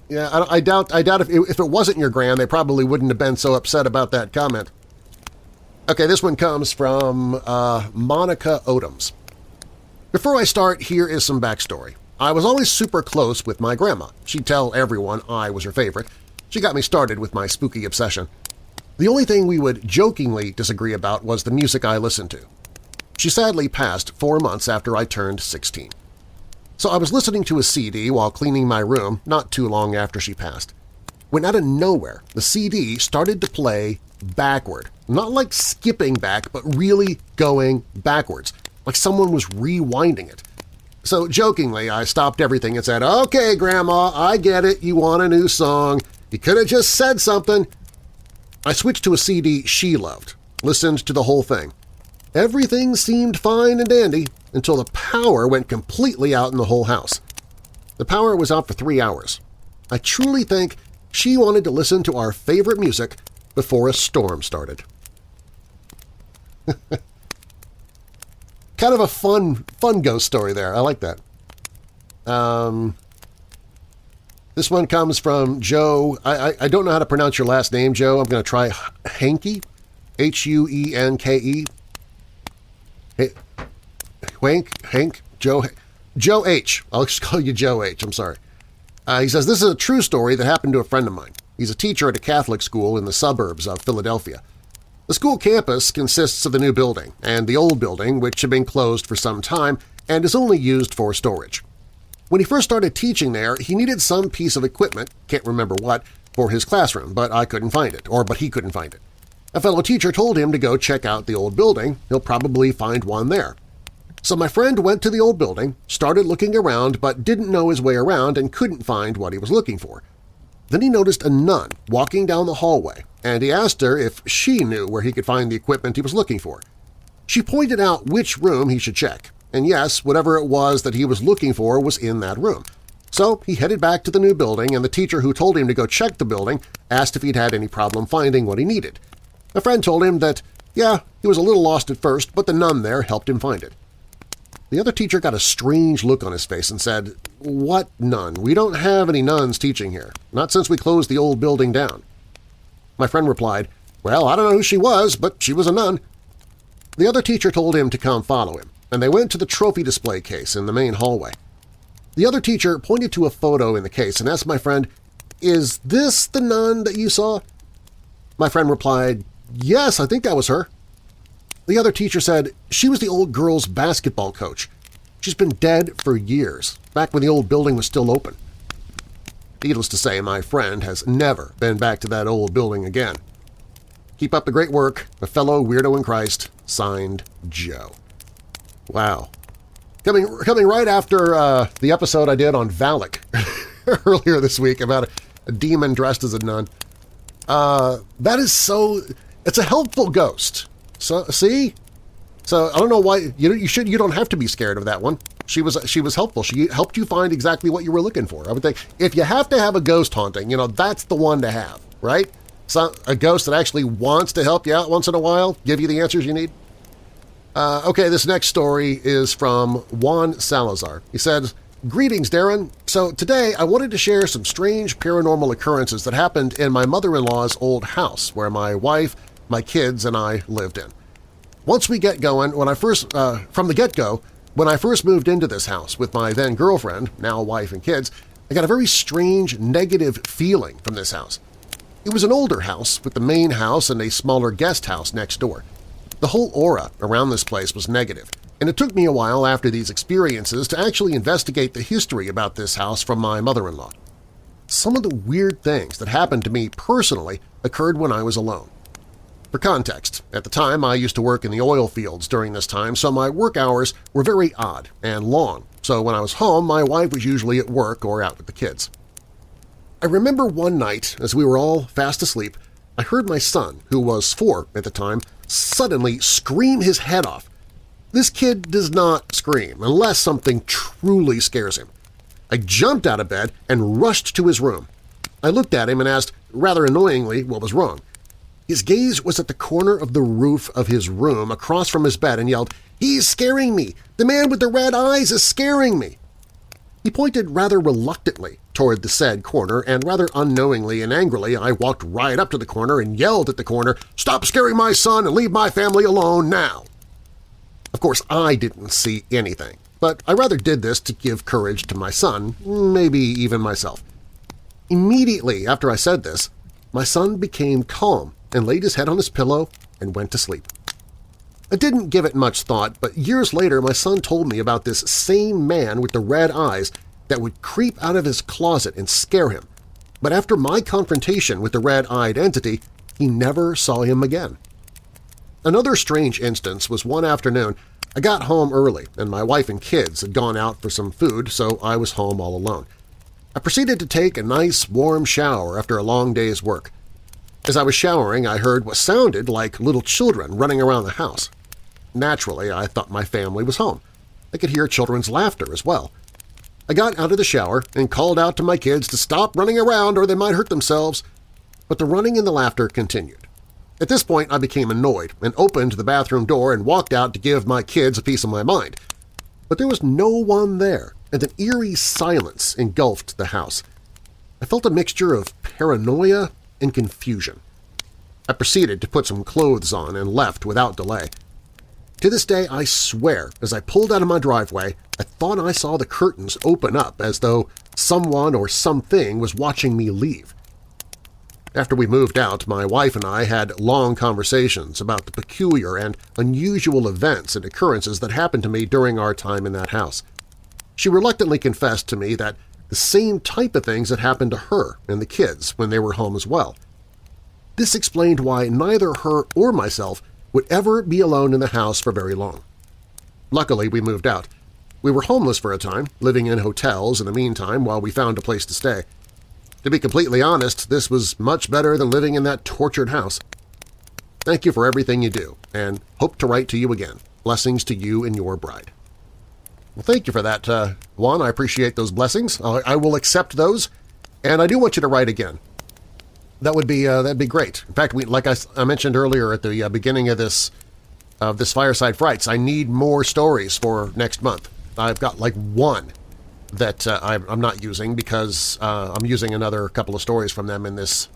Yeah, I doubt if it wasn't your Gran, they probably wouldn't have been so upset about that comment. Okay, this one comes from Monica Odoms. Before I start, here is some backstory. I was always super close with my grandma. She'd tell everyone I was her favorite. She got me started with my spooky obsession. The only thing we would jokingly disagree about was the music I listened to. She sadly passed 4 months after I turned 16. So I was listening to a CD while cleaning my room not too long after she passed. When out of nowhere, the CD started to play backward. Not like skipping back, but really going backwards, like someone was rewinding it. So jokingly, I stopped everything and said, "Okay, Grandma, I get it. You want a new song. You could have just said something." I switched to a CD she loved, listened to the whole thing. Everything seemed fine and dandy until the power went completely out in the whole house. The power was out for 3 hours. I truly think she wanted to listen to our favorite music before a storm started. Kind of a fun ghost story there. I like that. This one comes from Joe. I don't know how to pronounce your last name, Joe. I'm going to try Hanke, H-U-E-N-K-E. Hank, Joe H. I'll just call you Joe H. I'm sorry. He says, this is a true story that happened to a friend of mine. He's a teacher at a Catholic school in the suburbs of Philadelphia. The school campus consists of the new building and the old building, which had been closed for some time and is only used for storage. When he first started teaching there, he needed some piece of equipment, can't remember what, for his classroom, but he couldn't find it. A fellow teacher told him to go check out the old building. He'll probably find one there. So my friend went to the old building, started looking around, but didn't know his way around and couldn't find what he was looking for. Then he noticed a nun walking down the hallway, and he asked her if she knew where he could find the equipment he was looking for. She pointed out which room he should check, and yes, whatever it was that he was looking for was in that room. So he headed back to the new building, and the teacher who told him to go check the building asked if he'd had any problem finding what he needed. A friend told him that, yeah, he was a little lost at first, but the nun there helped him find it. The other teacher got a strange look on his face and said, "What nun? We don't have any nuns teaching here, not since we closed the old building down." My friend replied, "Well, I don't know who she was, but she was a nun." The other teacher told him to come follow him, and they went to the trophy display case in the main hallway. The other teacher pointed to a photo in the case and asked my friend, "Is this the nun that you saw?" My friend replied, "Yes, I think that was her." The other teacher said she was the old girls' basketball coach. She's been dead for years, back when the old building was still open. Needless to say, my friend has never been back to that old building again. Keep up the great work, a fellow weirdo in Christ, signed Joe. Wow. Coming right after the episode I did on Valak earlier this week about a demon dressed as a nun. That is so... It's a helpful ghost. So see? So I don't know why you don't have to be scared of that one. She was helpful. She helped you find exactly what you were looking for. I would think if you have to have a ghost haunting, that's the one to have, right? So a ghost that actually wants to help you out once in a while, give you the answers you need. Okay, this next story is from Juan Salazar. He said, "Greetings, Darren. So today I wanted to share some strange paranormal occurrences that happened in my mother-in-law's old house where my wife, my kids, and I lived in. Once we get going, from the get-go, when I first moved into this house with my then-girlfriend, now wife and kids, I got a very strange negative feeling from this house. It was an older house with the main house and a smaller guest house next door. The whole aura around this place was negative, and it took me a while after these experiences to actually investigate the history about this house from my mother-in-law. Some of the weird things that happened to me personally occurred when I was alone. For context, at the time I used to work in the oil fields during this time, so my work hours were very odd and long, so when I was home my wife was usually at work or out with the kids. I remember one night, as we were all fast asleep, I heard my son, who was 4 at the time, suddenly scream his head off. This kid does not scream unless something truly scares him. I jumped out of bed and rushed to his room. I looked at him and asked, rather annoyingly, what was wrong. His gaze was at the corner of the roof of his room across from his bed and yelled, "He's scaring me! The man with the red eyes is scaring me!" He pointed rather reluctantly toward the said corner, and rather unknowingly and angrily I walked right up to the corner and yelled at the corner, "Stop scaring my son and leave my family alone now!" Of course, I didn't see anything, but I rather did this to give courage to my son, maybe even myself. Immediately after I said this, my son became calm and laid his head on his pillow and went to sleep. I didn't give it much thought, but years later my son told me about this same man with the red eyes that would creep out of his closet and scare him. But after my confrontation with the red-eyed entity, he never saw him again. Another strange instance was one afternoon. I got home early, and my wife and kids had gone out for some food, so I was home all alone. I proceeded to take a nice, warm shower after a long day's work. As I was showering, I heard what sounded like little children running around the house. Naturally, I thought my family was home. I could hear children's laughter as well. I got out of the shower and called out to my kids to stop running around or they might hurt themselves, but the running and the laughter continued. At this point, I became annoyed and opened the bathroom door and walked out to give my kids a piece of my mind. But there was no one there, and an eerie silence engulfed the house. I felt a mixture of paranoia and confusion. I proceeded to put some clothes on and left without delay. To this day, I swear, as I pulled out of my driveway, I thought I saw the curtains open up as though someone or something was watching me leave. After we moved out, my wife and I had long conversations about the peculiar and unusual events and occurrences that happened to me during our time in that house. She reluctantly confessed to me that the same type of things had happened to her and the kids when they were home as well. This explained why neither her or myself would ever be alone in the house for very long. Luckily, we moved out. We were homeless for a time, living in hotels in the meantime while we found a place to stay. To be completely honest, this was much better than living in that tortured house. Thank you for everything you do, and hope to write to you again. Blessings to you and your bride. Well, thank you for that, Juan. I appreciate those blessings. I will accept those, and I do want you to write again. That'd be great. In fact, like I mentioned earlier at the beginning of this Fireside Frights, I need more stories for next month. I've got like one that I'm not using because I'm using another couple of stories from them in this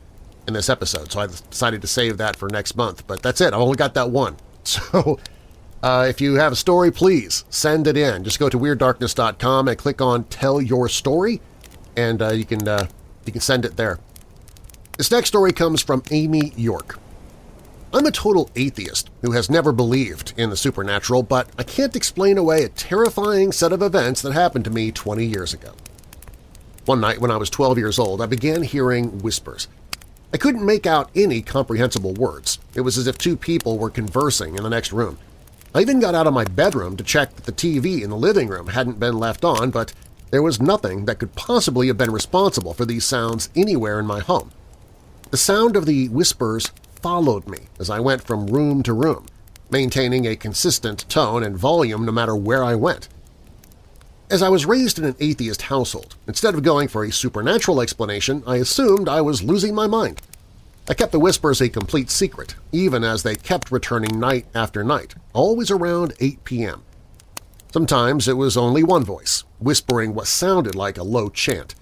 episode. So I decided to save that for next month. But that's it. I've only got that one. So if you have a story, please send it in. Just go to WeirdDarkness.com and click on Tell Your Story, and you can send it there. This next story comes from Amy York. I'm a total atheist who has never believed in the supernatural, but I can't explain away a terrifying set of events that happened to me 20 years ago. One night when I was 12 years old, I began hearing whispers. I couldn't make out any comprehensible words. It was as if two people were conversing in the next room. I even got out of my bedroom to check that the TV in the living room hadn't been left on, but there was nothing that could possibly have been responsible for these sounds anywhere in my home. The sound of the whispers followed me as I went from room to room, maintaining a consistent tone and volume no matter where I went. As I was raised in an atheist household, instead of going for a supernatural explanation, I assumed I was losing my mind. I kept the whispers a complete secret, even as they kept returning night after night, always around 8 p.m. Sometimes it was only one voice, whispering what sounded like a low chant.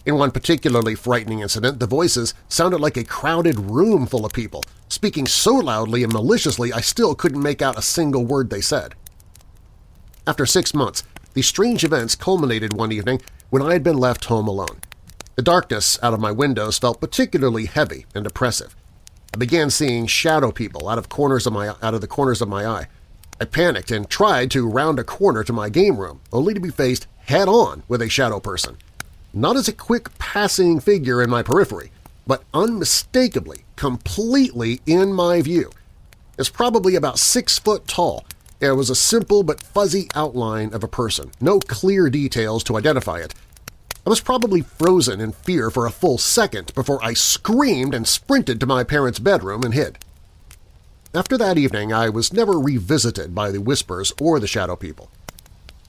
In one particularly frightening incident, the voices sounded like a crowded room full of people, speaking so loudly and maliciously I still couldn't make out a single word they said. After 6 months, these strange events culminated one evening when I had been left home alone. The darkness out of my windows felt particularly heavy and oppressive. I began seeing shadow people out of the corners of my eye. I panicked and tried to round a corner to my game room, only to be faced head-on with a shadow person. Not as a quick passing figure in my periphery, but unmistakably, completely in my view. It's probably about 6 foot tall. It was a simple but fuzzy outline of a person, no clear details to identify it. I was probably frozen in fear for a full second before I screamed and sprinted to my parents' bedroom and hid. After that evening, I was never revisited by the whispers or the shadow people.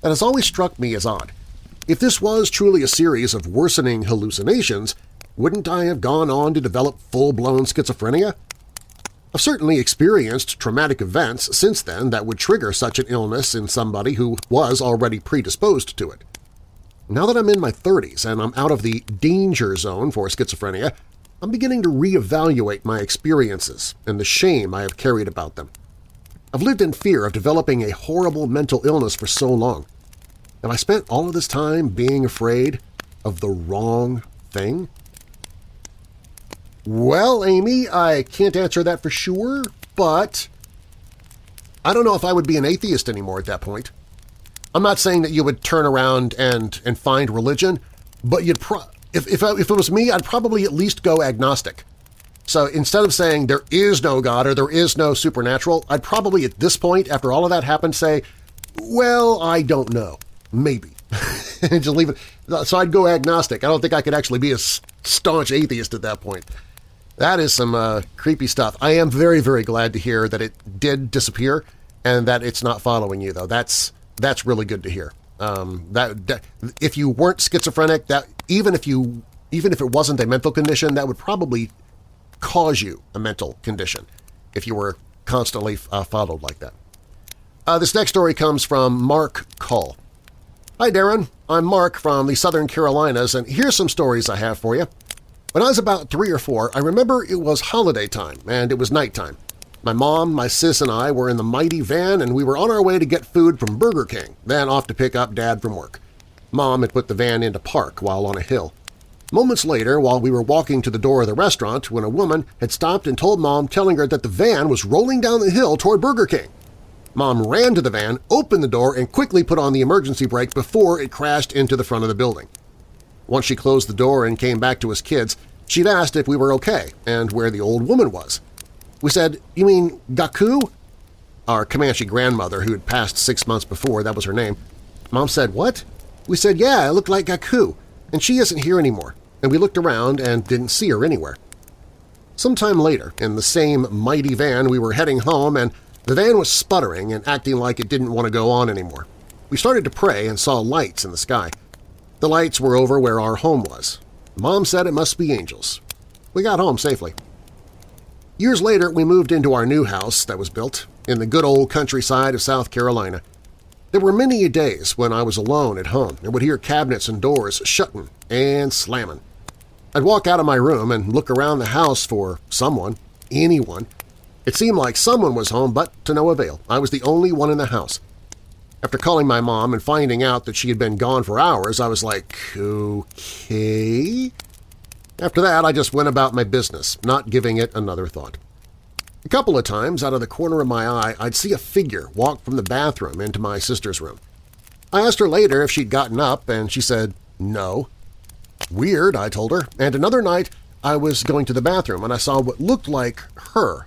That has always struck me as odd. If this was truly a series of worsening hallucinations, wouldn't I have gone on to develop full-blown schizophrenia? I've certainly experienced traumatic events since then that would trigger such an illness in somebody who was already predisposed to it. Now that I'm in my 30s and I'm out of the danger zone for schizophrenia, I'm beginning to reevaluate my experiences and the shame I have carried about them. I've lived in fear of developing a horrible mental illness for so long. Have I spent all of this time being afraid of the wrong thing? Well, Amy, I can't answer that for sure, but I don't know if I would be an atheist anymore at that point. I'm not saying that you would turn around and find religion, but if it was me, I'd probably at least go agnostic. So instead of saying there is no God or there is no supernatural, I'd probably at this point, after all of that happened, say, well, I don't know. Maybe. And just leave it. So I'd go agnostic. I don't think I could actually be a staunch atheist at that point. That is some creepy stuff. I am very, very glad to hear that it did disappear and that it's not following you, though. That's really good to hear. That if you weren't schizophrenic, that even if it wasn't a mental condition, that would probably cause you a mental condition if you were constantly followed like that. This next story comes from Mark Cull. Hi, Darren. I'm Mark from the Southern Carolinas, and here's some stories I have for you. When I was about 3 or 4, I remember it was holiday time, and it was nighttime. My mom, my sis, and I were in the mighty van, and we were on our way to get food from Burger King, then off to pick up Dad from work. Mom had put the van into park while on a hill. Moments later, while we were walking to the door of the restaurant, when a woman had stopped and told Mom, telling her that the van was rolling down the hill toward Burger King. Mom ran to the van, opened the door, and quickly put on the emergency brake before it crashed into the front of the building. Once she closed the door and came back to us kids, she'd asked if we were okay and where the old woman was. We said, "You mean Gaku?" Our Comanche grandmother, who had passed 6 months before, that was her name. Mom said, "What?" We said, "Yeah, it looked like Gaku, and she isn't here anymore," and we looked around and didn't see her anywhere. Sometime later, in the same mighty van, we were heading home, and the van was sputtering and acting like it didn't want to go on anymore. We started to pray and saw lights in the sky. The lights were over where our home was. Mom said it must be angels. We got home safely. Years later, we moved into our new house that was built in the good old countryside of South Carolina. There were many days when I was alone at home and would hear cabinets and doors shutting and slamming. I'd walk out of my room and look around the house for someone, anyone. It seemed like someone was home, but to no avail. I was the only one in the house. After calling my mom and finding out that she had been gone for hours, I was like, okay. After that, I just went about my business, not giving it another thought. A couple of times, out of the corner of my eye, I'd see a figure walk from the bathroom into my sister's room. I asked her later if she'd gotten up, and she said, no. Weird, I told her, and another night I was going to the bathroom and I saw what looked like her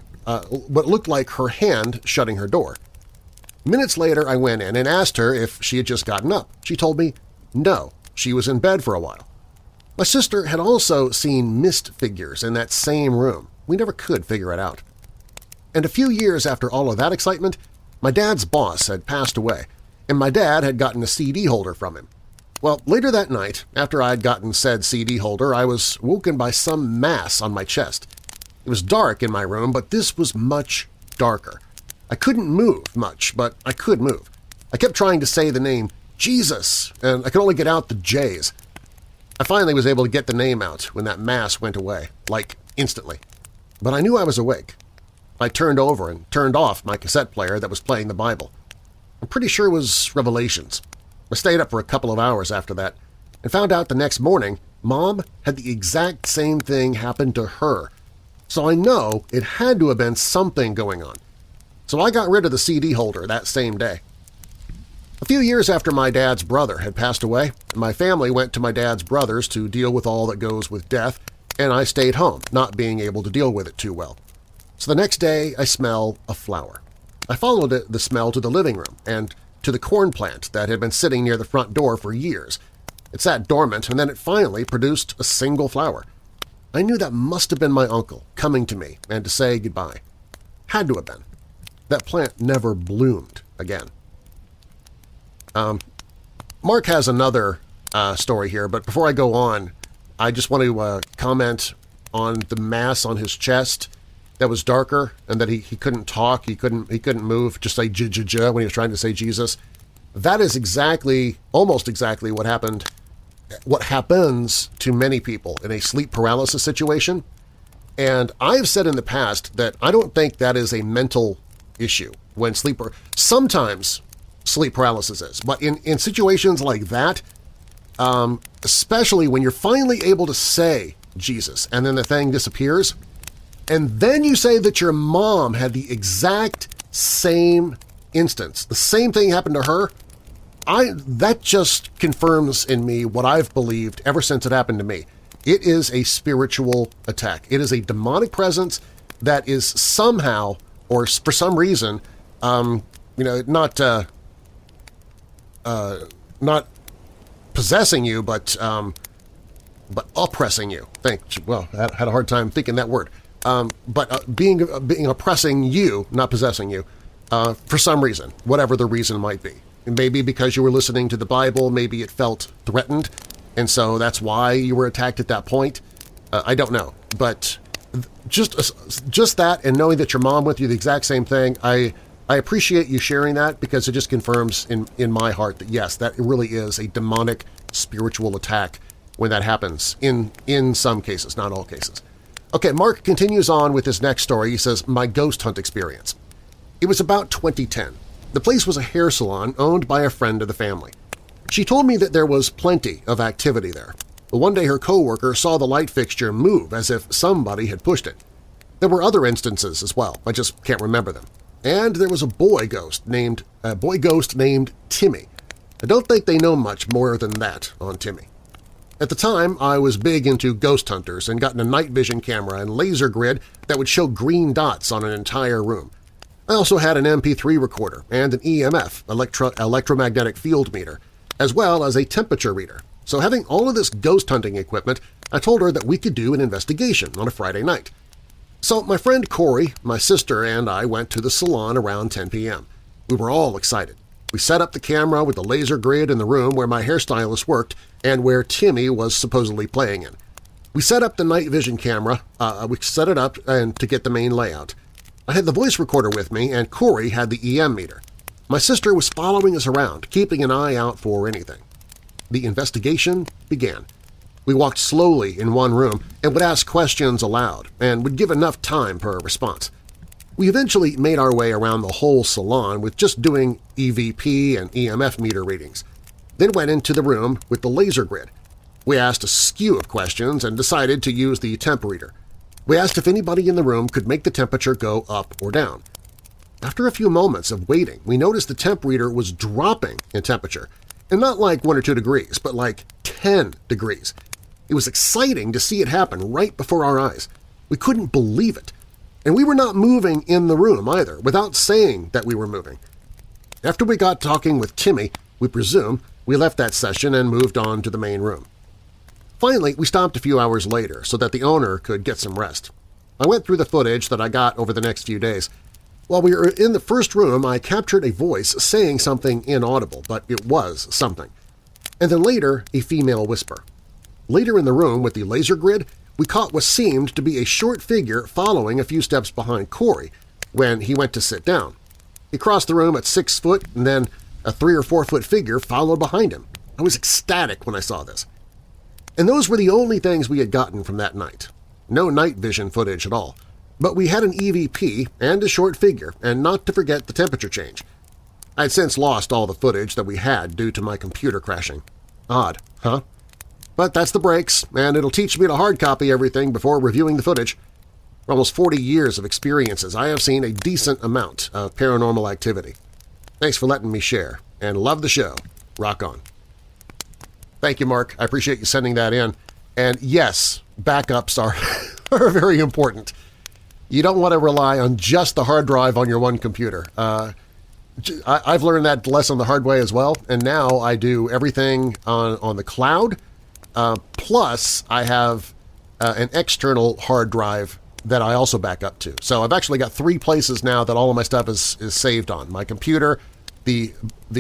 hand shutting her door. Minutes later, I went in and asked her if she had just gotten up. She told me no, she was in bed for a while. My sister had also seen mist figures in that same room. We never could figure it out. And a few years after all of that excitement, my dad's boss had passed away, and my dad had gotten a CD holder from him. Well, later that night, after I had gotten said CD holder, I was woken by some mass on my chest. It was dark in my room, but this was much darker. I couldn't move much, but I could move. I kept trying to say the name Jesus, and I could only get out the J's. I finally was able to get the name out when that mass went away, like instantly. But I knew I was awake. I turned over and turned off my cassette player that was playing the Bible. I'm pretty sure it was Revelations. I stayed up for a couple of hours after that and found out the next morning Mom had the exact same thing happen to her. So I know it had to have been something going on. So I got rid of the CD holder that same day. A few years after my dad's brother had passed away, my family went to my dad's brother's to deal with all that goes with death, and I stayed home, not being able to deal with it too well. So the next day, I smell a flower. I followed the smell to the living room and to the corn plant that had been sitting near the front door for years. It sat dormant, and then it finally produced a single flower. I knew that must have been my uncle coming to me and to say goodbye. Had to have been. That plant never bloomed again. Mark has another story here, but before I go on, I just want to comment on the mass on his chest that was darker and that he couldn't talk, he couldn't move, just say j-j-j when he was trying to say Jesus. That is almost exactly what happens to many people in a sleep paralysis situation. And I've said in the past that I don't think that is a mental issue when sometimes sleep paralysis is, but in situations like that, especially when you're finally able to say Jesus, and then the thing disappears. And then you say that your mom had the exact same instance. The same thing happened to her. That just confirms in me what I've believed ever since it happened to me. It is a spiritual attack. It is a demonic presence that is somehow, or for some reason, not possessing you, but oppressing you. I had a hard time thinking that word. Being oppressing you, not possessing you, for some reason, whatever the reason might be. Maybe because you were listening to the Bible, maybe it felt threatened, and so that's why you were attacked at that point. I don't know, but just that, and knowing that your mom went through the exact same thing, I appreciate you sharing that, because it just confirms in my heart that yes, that really is a demonic spiritual attack when that happens in some cases, not all cases. Okay, Mark continues on with his next story. He says, my ghost hunt experience. It was about 2010. The place was a hair salon owned by a friend of the family. She told me that there was plenty of activity there. But one day her coworker saw the light fixture move as if somebody had pushed it. There were other instances as well, I just can't remember them. And there was a boy ghost named Timmy. I don't think they know much more than that on Timmy. At the time, I was big into ghost hunters and gotten a night vision camera and laser grid that would show green dots on an entire room. I also had an MP3 recorder and an EMF, electromagnetic field meter, as well as a temperature reader. So having all of this ghost hunting equipment, I told her that we could do an investigation on a Friday night. So my friend Corey, my sister, and I went to the salon around 10 p.m. We were all excited. We set up the camera with the laser grid in the room where my hairstylist worked and where Timmy was supposedly playing in. We set up the night vision camera, we set it up to get the main layout. I had the voice recorder with me, and Corey had the EM meter. My sister was following us around, keeping an eye out for anything. The investigation began. We walked slowly in one room and would ask questions aloud and would give enough time per response. We eventually made our way around the whole salon with just doing EVP and EMF meter readings, then went into the room with the laser grid. We asked a slew of questions and decided to use the temp reader. We asked if anybody in the room could make the temperature go up or down. After a few moments of waiting, we noticed the temp reader was dropping in temperature, and not like 1 or 2 degrees, but like 10 degrees. It was exciting to see it happen right before our eyes. We couldn't believe it. And we were not moving in the room either, without saying that we were moving. After we got talking with Timmy, we presume, we left that session and moved on to the main room. Finally, we stopped a few hours later so that the owner could get some rest. I went through the footage that I got over the next few days. While we were in the first room, I captured a voice saying something inaudible, but it was something. And then later, a female whisper. Later in the room with the laser grid, we caught what seemed to be a short figure following a few steps behind Corey when he went to sit down. He crossed the room at 6 foot, and then a 3 or 4 foot figure followed behind him. I was ecstatic when I saw this. And those were the only things we had gotten from that night. No night vision footage at all. But we had an EVP and a short figure, and not to forget the temperature change. I had since lost all the footage that we had due to my computer crashing. Odd, huh? But that's the breaks, and it'll teach me to hard copy everything before reviewing the footage. For almost 40 years of experiences, I have seen a decent amount of paranormal activity. Thanks for letting me share, and love the show. Rock on. Thank you, Mark. I appreciate you sending that in. And yes, backups are very important. You don't want to rely on just the hard drive on your one computer. I've learned that lesson the hard way as well, and now I do everything on the cloud. Plus, I have an external hard drive that I also back up to. So I've actually got 3 places now that all of my stuff is saved on. My computer, the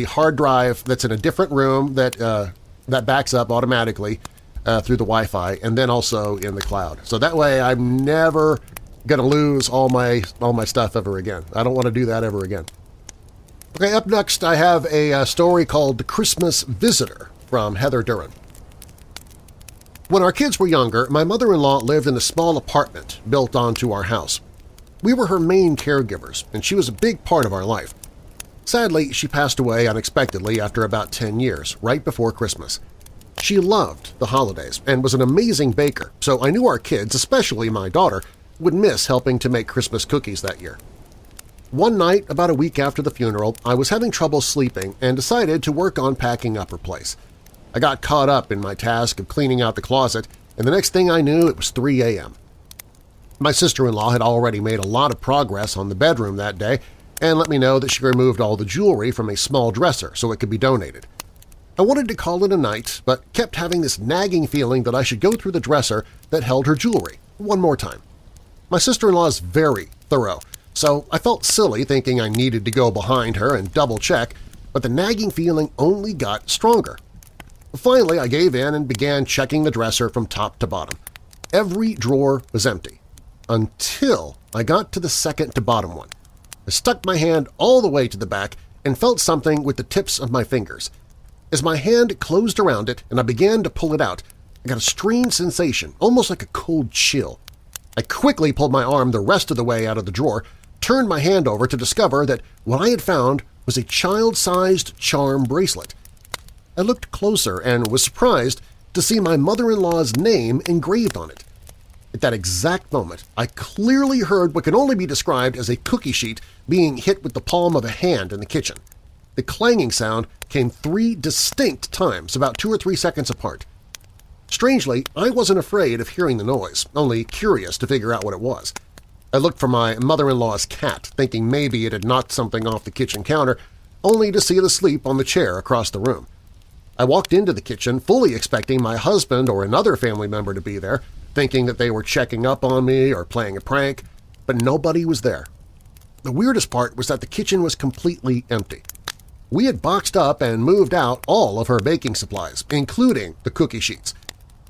hard drive that's in a different room that backs up automatically through the Wi-Fi, and then also in the cloud. So that way I'm never going to lose all my stuff ever again. I don't want to do that ever again. Okay, up next I have a story called The Christmas Visitor from Heather Duran. When our kids were younger, my mother-in-law lived in a small apartment built onto our house. We were her main caregivers, and she was a big part of our life. Sadly, she passed away unexpectedly after about 10 years, right before Christmas. She loved the holidays and was an amazing baker, so I knew our kids, especially my daughter, would miss helping to make Christmas cookies that year. One night, about a week after the funeral, I was having trouble sleeping and decided to work on packing up her place. I got caught up in my task of cleaning out the closet, and the next thing I knew it was 3 a.m. My sister-in-law had already made a lot of progress on the bedroom that day and let me know that she removed all the jewelry from a small dresser so it could be donated. I wanted to call it a night, but kept having this nagging feeling that I should go through the dresser that held her jewelry one more time. My sister-in-law is very thorough, so I felt silly thinking I needed to go behind her and double-check, but the nagging feeling only got stronger. Finally, I gave in and began checking the dresser from top to bottom. Every drawer was empty, until I got to the second-to-bottom one. I stuck my hand all the way to the back and felt something with the tips of my fingers. As my hand closed around it and I began to pull it out, I got a strange sensation, almost like a cold chill. I quickly pulled my arm the rest of the way out of the drawer, turned my hand over to discover that what I had found was a child-sized charm bracelet. I looked closer and was surprised to see my mother-in-law's name engraved on it. At that exact moment, I clearly heard what can only be described as a cookie sheet being hit with the palm of a hand in the kitchen. The clanging sound came 3 distinct times, about 2 or 3 seconds apart. Strangely, I wasn't afraid of hearing the noise, only curious to figure out what it was. I looked for my mother-in-law's cat, thinking maybe it had knocked something off the kitchen counter, only to see it asleep on the chair across the room. I walked into the kitchen fully expecting my husband or another family member to be there, thinking that they were checking up on me or playing a prank, but nobody was there. The weirdest part was that the kitchen was completely empty. We had boxed up and moved out all of her baking supplies, including the cookie sheets.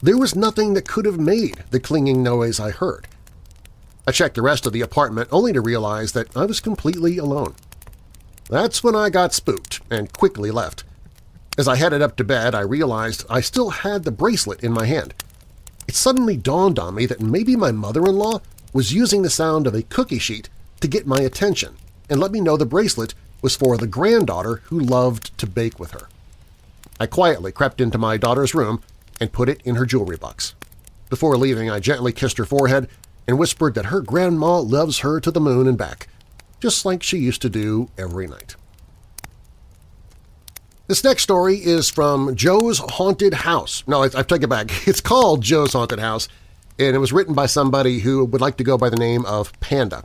There was nothing that could have made the clinging noise I heard. I checked the rest of the apartment only to realize that I was completely alone. That's when I got spooked and quickly left. As I headed up to bed, I realized I still had the bracelet in my hand. It suddenly dawned on me that maybe my mother-in-law was using the sound of a cookie sheet to get my attention and let me know the bracelet was for the granddaughter who loved to bake with her. I quietly crept into my daughter's room and put it in her jewelry box. Before leaving, I gently kissed her forehead and whispered that her grandma loves her to the moon and back, just like she used to do every night. This next story is from Joe's Haunted House. No, I take it back. It's called Joe's Haunted House, and it was written by somebody who would like to go by the name of Panda.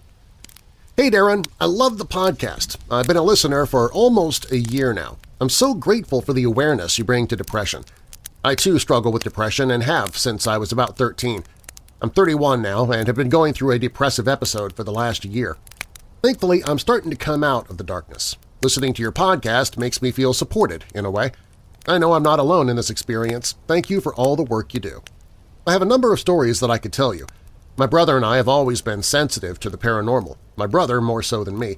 Hey, Darren, I love the podcast. I've been a listener for almost a year now. I'm so grateful for the awareness you bring to depression. I, too, struggle with depression and have since I was about 13. I'm 31 now and have been going through a depressive episode for the last year. Thankfully, I'm starting to come out of the darkness. Listening to your podcast makes me feel supported, in a way. I know I'm not alone in this experience. Thank you for all the work you do. I have a number of stories that I could tell you. My brother and I have always been sensitive to the paranormal, my brother more so than me.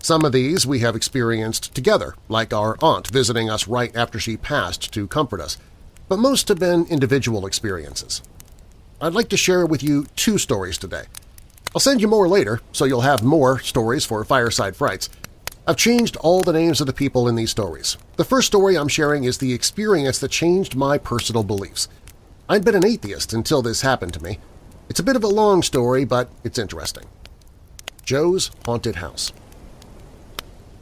Some of these we have experienced together, like our aunt visiting us right after she passed to comfort us, but most have been individual experiences. I'd like to share with you 2 stories today. I'll send you more later, so you'll have more stories for Fireside Frights. I've changed all the names of the people in these stories. The first story I'm sharing is the experience that changed my personal beliefs. I'd been an atheist until this happened to me. It's a bit of a long story, but it's interesting. Joe's Haunted House.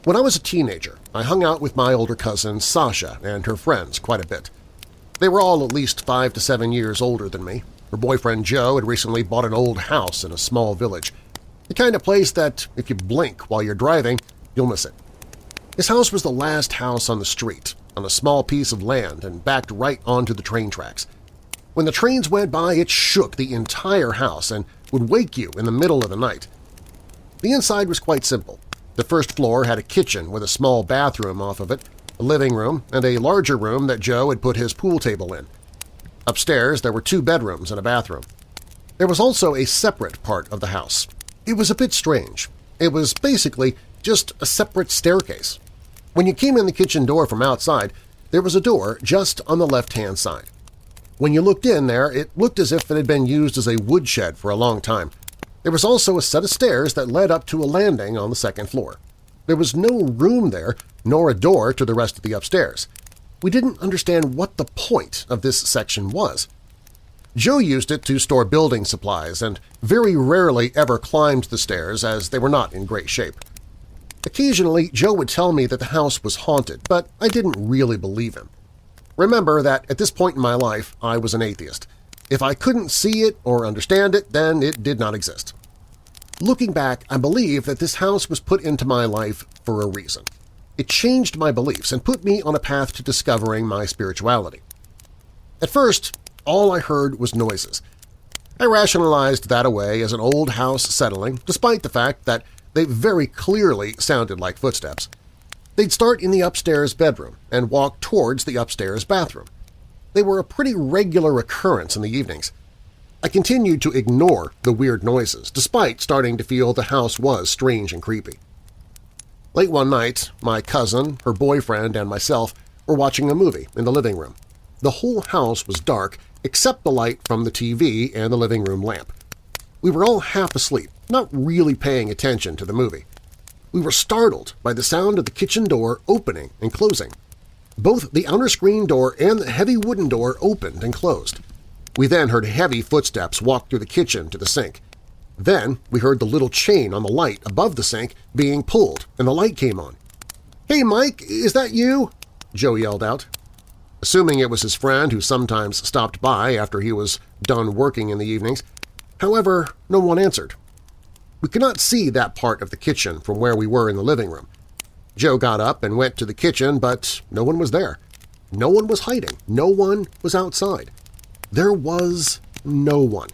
When I was a teenager, I hung out with my older cousin Sasha and her friends quite a bit. They were all at least 5 to 7 years older than me. Her boyfriend Joe had recently bought an old house in a small village, the kind of place that, if you blink while you're driving, you'll miss it. His house was the last house on the street, on a small piece of land and backed right onto the train tracks. When the trains went by, it shook the entire house and would wake you in the middle of the night. The inside was quite simple. The first floor had a kitchen with a small bathroom off of it, a living room, and a larger room that Joe had put his pool table in. Upstairs, there were 2 bedrooms and a bathroom. There was also a separate part of the house. It was a bit strange. It was basically just a separate staircase. When you came in the kitchen door from outside, there was a door just on the left-hand side. When you looked in there, it looked as if it had been used as a woodshed for a long time. There was also a set of stairs that led up to a landing on the second floor. There was no room there, nor a door to the rest of the upstairs. we didn't understand what the point of this section was. Joe used it to store building supplies and very rarely ever climbed the stairs as they were not in great shape. Occasionally, Joe would tell me that the house was haunted, but I didn't really believe him. Remember that at this point in my life, I was an atheist. If I couldn't see it or understand it, then it did not exist. Looking back, I believe that this house was put into my life for a reason. It changed my beliefs and put me on a path to discovering my spirituality. At first, all I heard was noises. I rationalized that away as an old house settling, despite the fact that they very clearly sounded like footsteps. They'd start in the upstairs bedroom and walk towards the upstairs bathroom. They were a pretty regular occurrence in the evenings. I continued to ignore the weird noises, despite starting to feel the house was strange and creepy. Late one night, my cousin, her boyfriend, and myself were watching a movie in the living room. The whole house was dark except the light from the TV and the living room lamp. We were all half asleep, not really paying attention to the movie. We were startled by the sound of the kitchen door opening and closing. Both the outer screen door and the heavy wooden door opened and closed. We then heard heavy footsteps walk through the kitchen to the sink. Then we heard the little chain on the light above the sink being pulled, and the light came on. "Hey, Mike, is that you?" Joe yelled out. Assuming it was his friend who sometimes stopped by after he was done working in the evenings. However, no one answered. We could not see that part of the kitchen from where we were in the living room. Joe got up and went to the kitchen, but no one was there. No one was hiding. No one was outside. There was no one.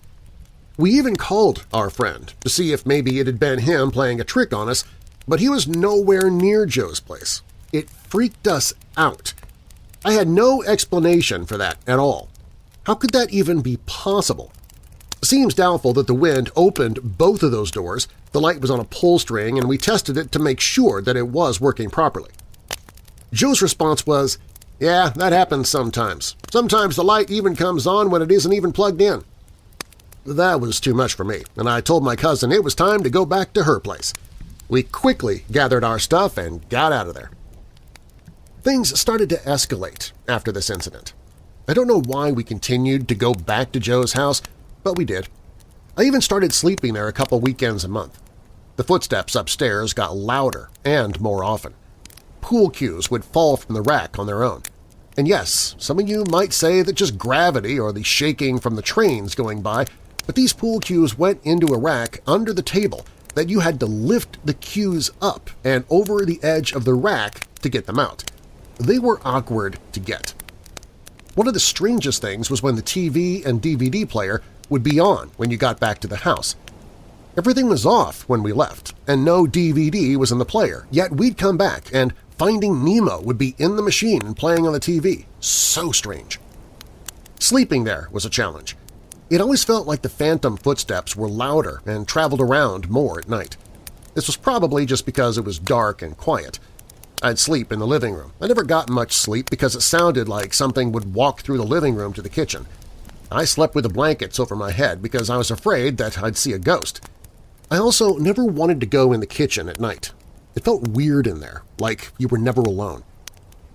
We even called our friend to see if maybe it had been him playing a trick on us, but he was nowhere near Joe's place. It freaked us out. I had no explanation for that at all. How could that even be possible? Seems doubtful that the wind opened both of those doors, the light was on a pull string, and we tested it to make sure that it was working properly. Joe's response was, "Yeah, that happens sometimes. Sometimes the light even comes on when it isn't even plugged in." That was too much for me, and I told my cousin it was time to go back to her place. We quickly gathered our stuff and got out of there. Things started to escalate after this incident. I don't know why we continued to go back to Joe's house, but we did. I even started sleeping there a couple weekends a month. The footsteps upstairs got louder and more often. Pool cues would fall from the rack on their own. And yes, some of you might say that just gravity or the shaking from the trains going by, but these pool cues went into a rack under the table that you had to lift the cues up and over the edge of the rack to get them out. They were awkward to get. One of the strangest things was when the TV and DVD player would be on when you got back to the house. Everything was off when we left, and no DVD was in the player, yet we'd come back and Finding Nemo would be in the machine and playing on the TV. So strange. Sleeping there was a challenge. It always felt like the phantom footsteps were louder and traveled around more at night. This was probably just because it was dark and quiet. I'd sleep in the living room. I never got much sleep because it sounded like something would walk through the living room to the kitchen. I slept with the blankets over my head because I was afraid that I'd see a ghost. I also never wanted to go in the kitchen at night. It felt weird in there, like you were never alone.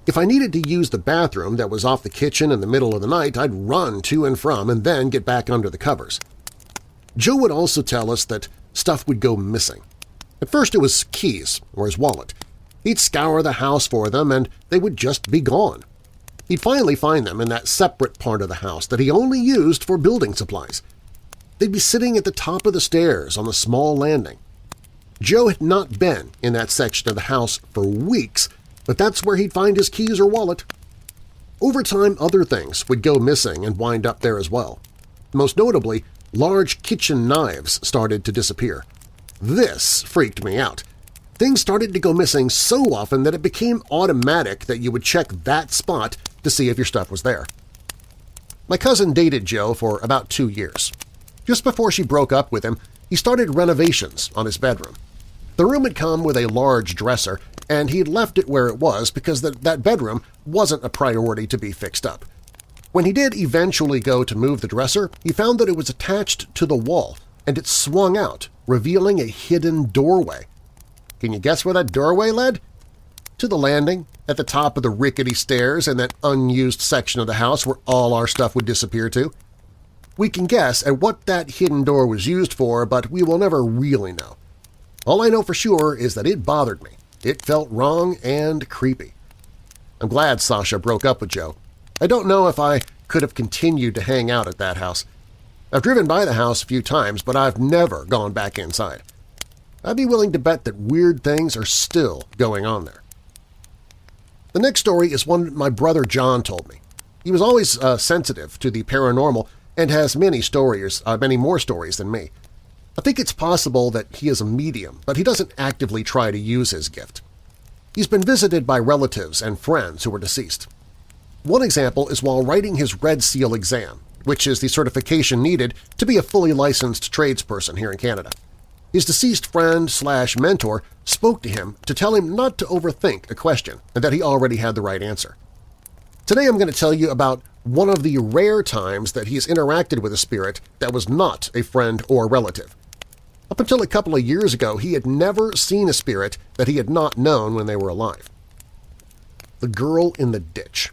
If I needed to use the bathroom that was off the kitchen in the middle of the night, I'd run to and from and then get back under the covers. Joe would also tell us that stuff would go missing. At first it was keys or his wallet. He'd scour the house for them and they would just be gone. He'd finally find them in that separate part of the house that he only used for building supplies. They'd be sitting at the top of the stairs on the small landing. Joe had not been in that section of the house for weeks, but that's where he'd find his keys or wallet. Over time, other things would go missing and wind up there as well. Most notably, large kitchen knives started to disappear. This freaked me out. Things started to go missing so often that it became automatic that you would check that spot to see if your stuff was there. My cousin dated Joe for about 2 years. Just before she broke up with him, he started renovations on his bedroom. The room had come with a large dresser, and he'd left it where it was because that bedroom wasn't a priority to be fixed up. When he did eventually go to move the dresser, he found that it was attached to the wall, and it swung out, revealing a hidden doorway. Can you guess where that doorway led? to the landing at the top of the rickety stairs and that unused section of the house where all our stuff would disappear to. We can guess at what that hidden door was used for, but we will never really know. All I know for sure is that it bothered me. It felt wrong and creepy. I'm glad Sasha broke up with Joe. I don't know if I could have continued to hang out at that house. I've driven by the house a few times, but I've never gone back inside. I'd be willing to bet that weird things are still going on there. The next story is one my brother John told me. He was always sensitive to the paranormal and has many more stories than me. I think it's possible that he is a medium, but he doesn't actively try to use his gift. He's been visited by relatives and friends who were deceased. One example is while writing his Red Seal exam, which is the certification needed to be a fully licensed tradesperson here in Canada. His deceased friend/mentor spoke to him to tell him not to overthink a question and that he already had the right answer. Today I'm going to tell you about one of the rare times that he's interacted with a spirit that was not a friend or relative. Up until a couple of years ago, he had never seen a spirit that he had not known when they were alive. The girl in the ditch.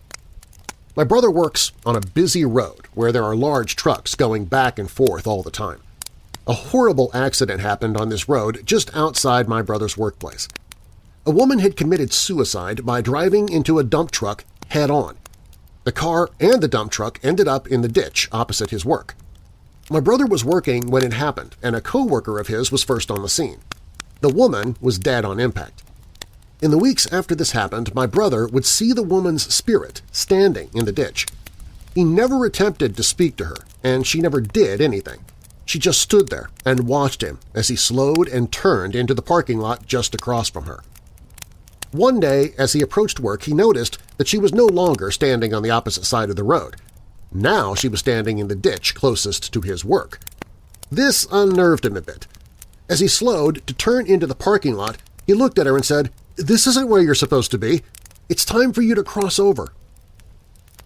My brother works on a busy road where there are large trucks going back and forth all the time. A horrible accident happened on this road just outside my brother's workplace. A woman had committed suicide by driving into a dump truck head-on. The car and the dump truck ended up in the ditch opposite his work. My brother was working when it happened, and a co-worker of his was first on the scene. The woman was dead on impact. In the weeks after this happened, my brother would see the woman's spirit standing in the ditch. He never attempted to speak to her, and she never did anything. She just stood there and watched him as he slowed and turned into the parking lot just across from her. One day, as he approached work, he noticed that she was no longer standing on the opposite side of the road. Now she was standing in the ditch closest to his work. This unnerved him a bit. As he slowed to turn into the parking lot, he looked at her and said, "This isn't where you're supposed to be. It's time for you to cross over."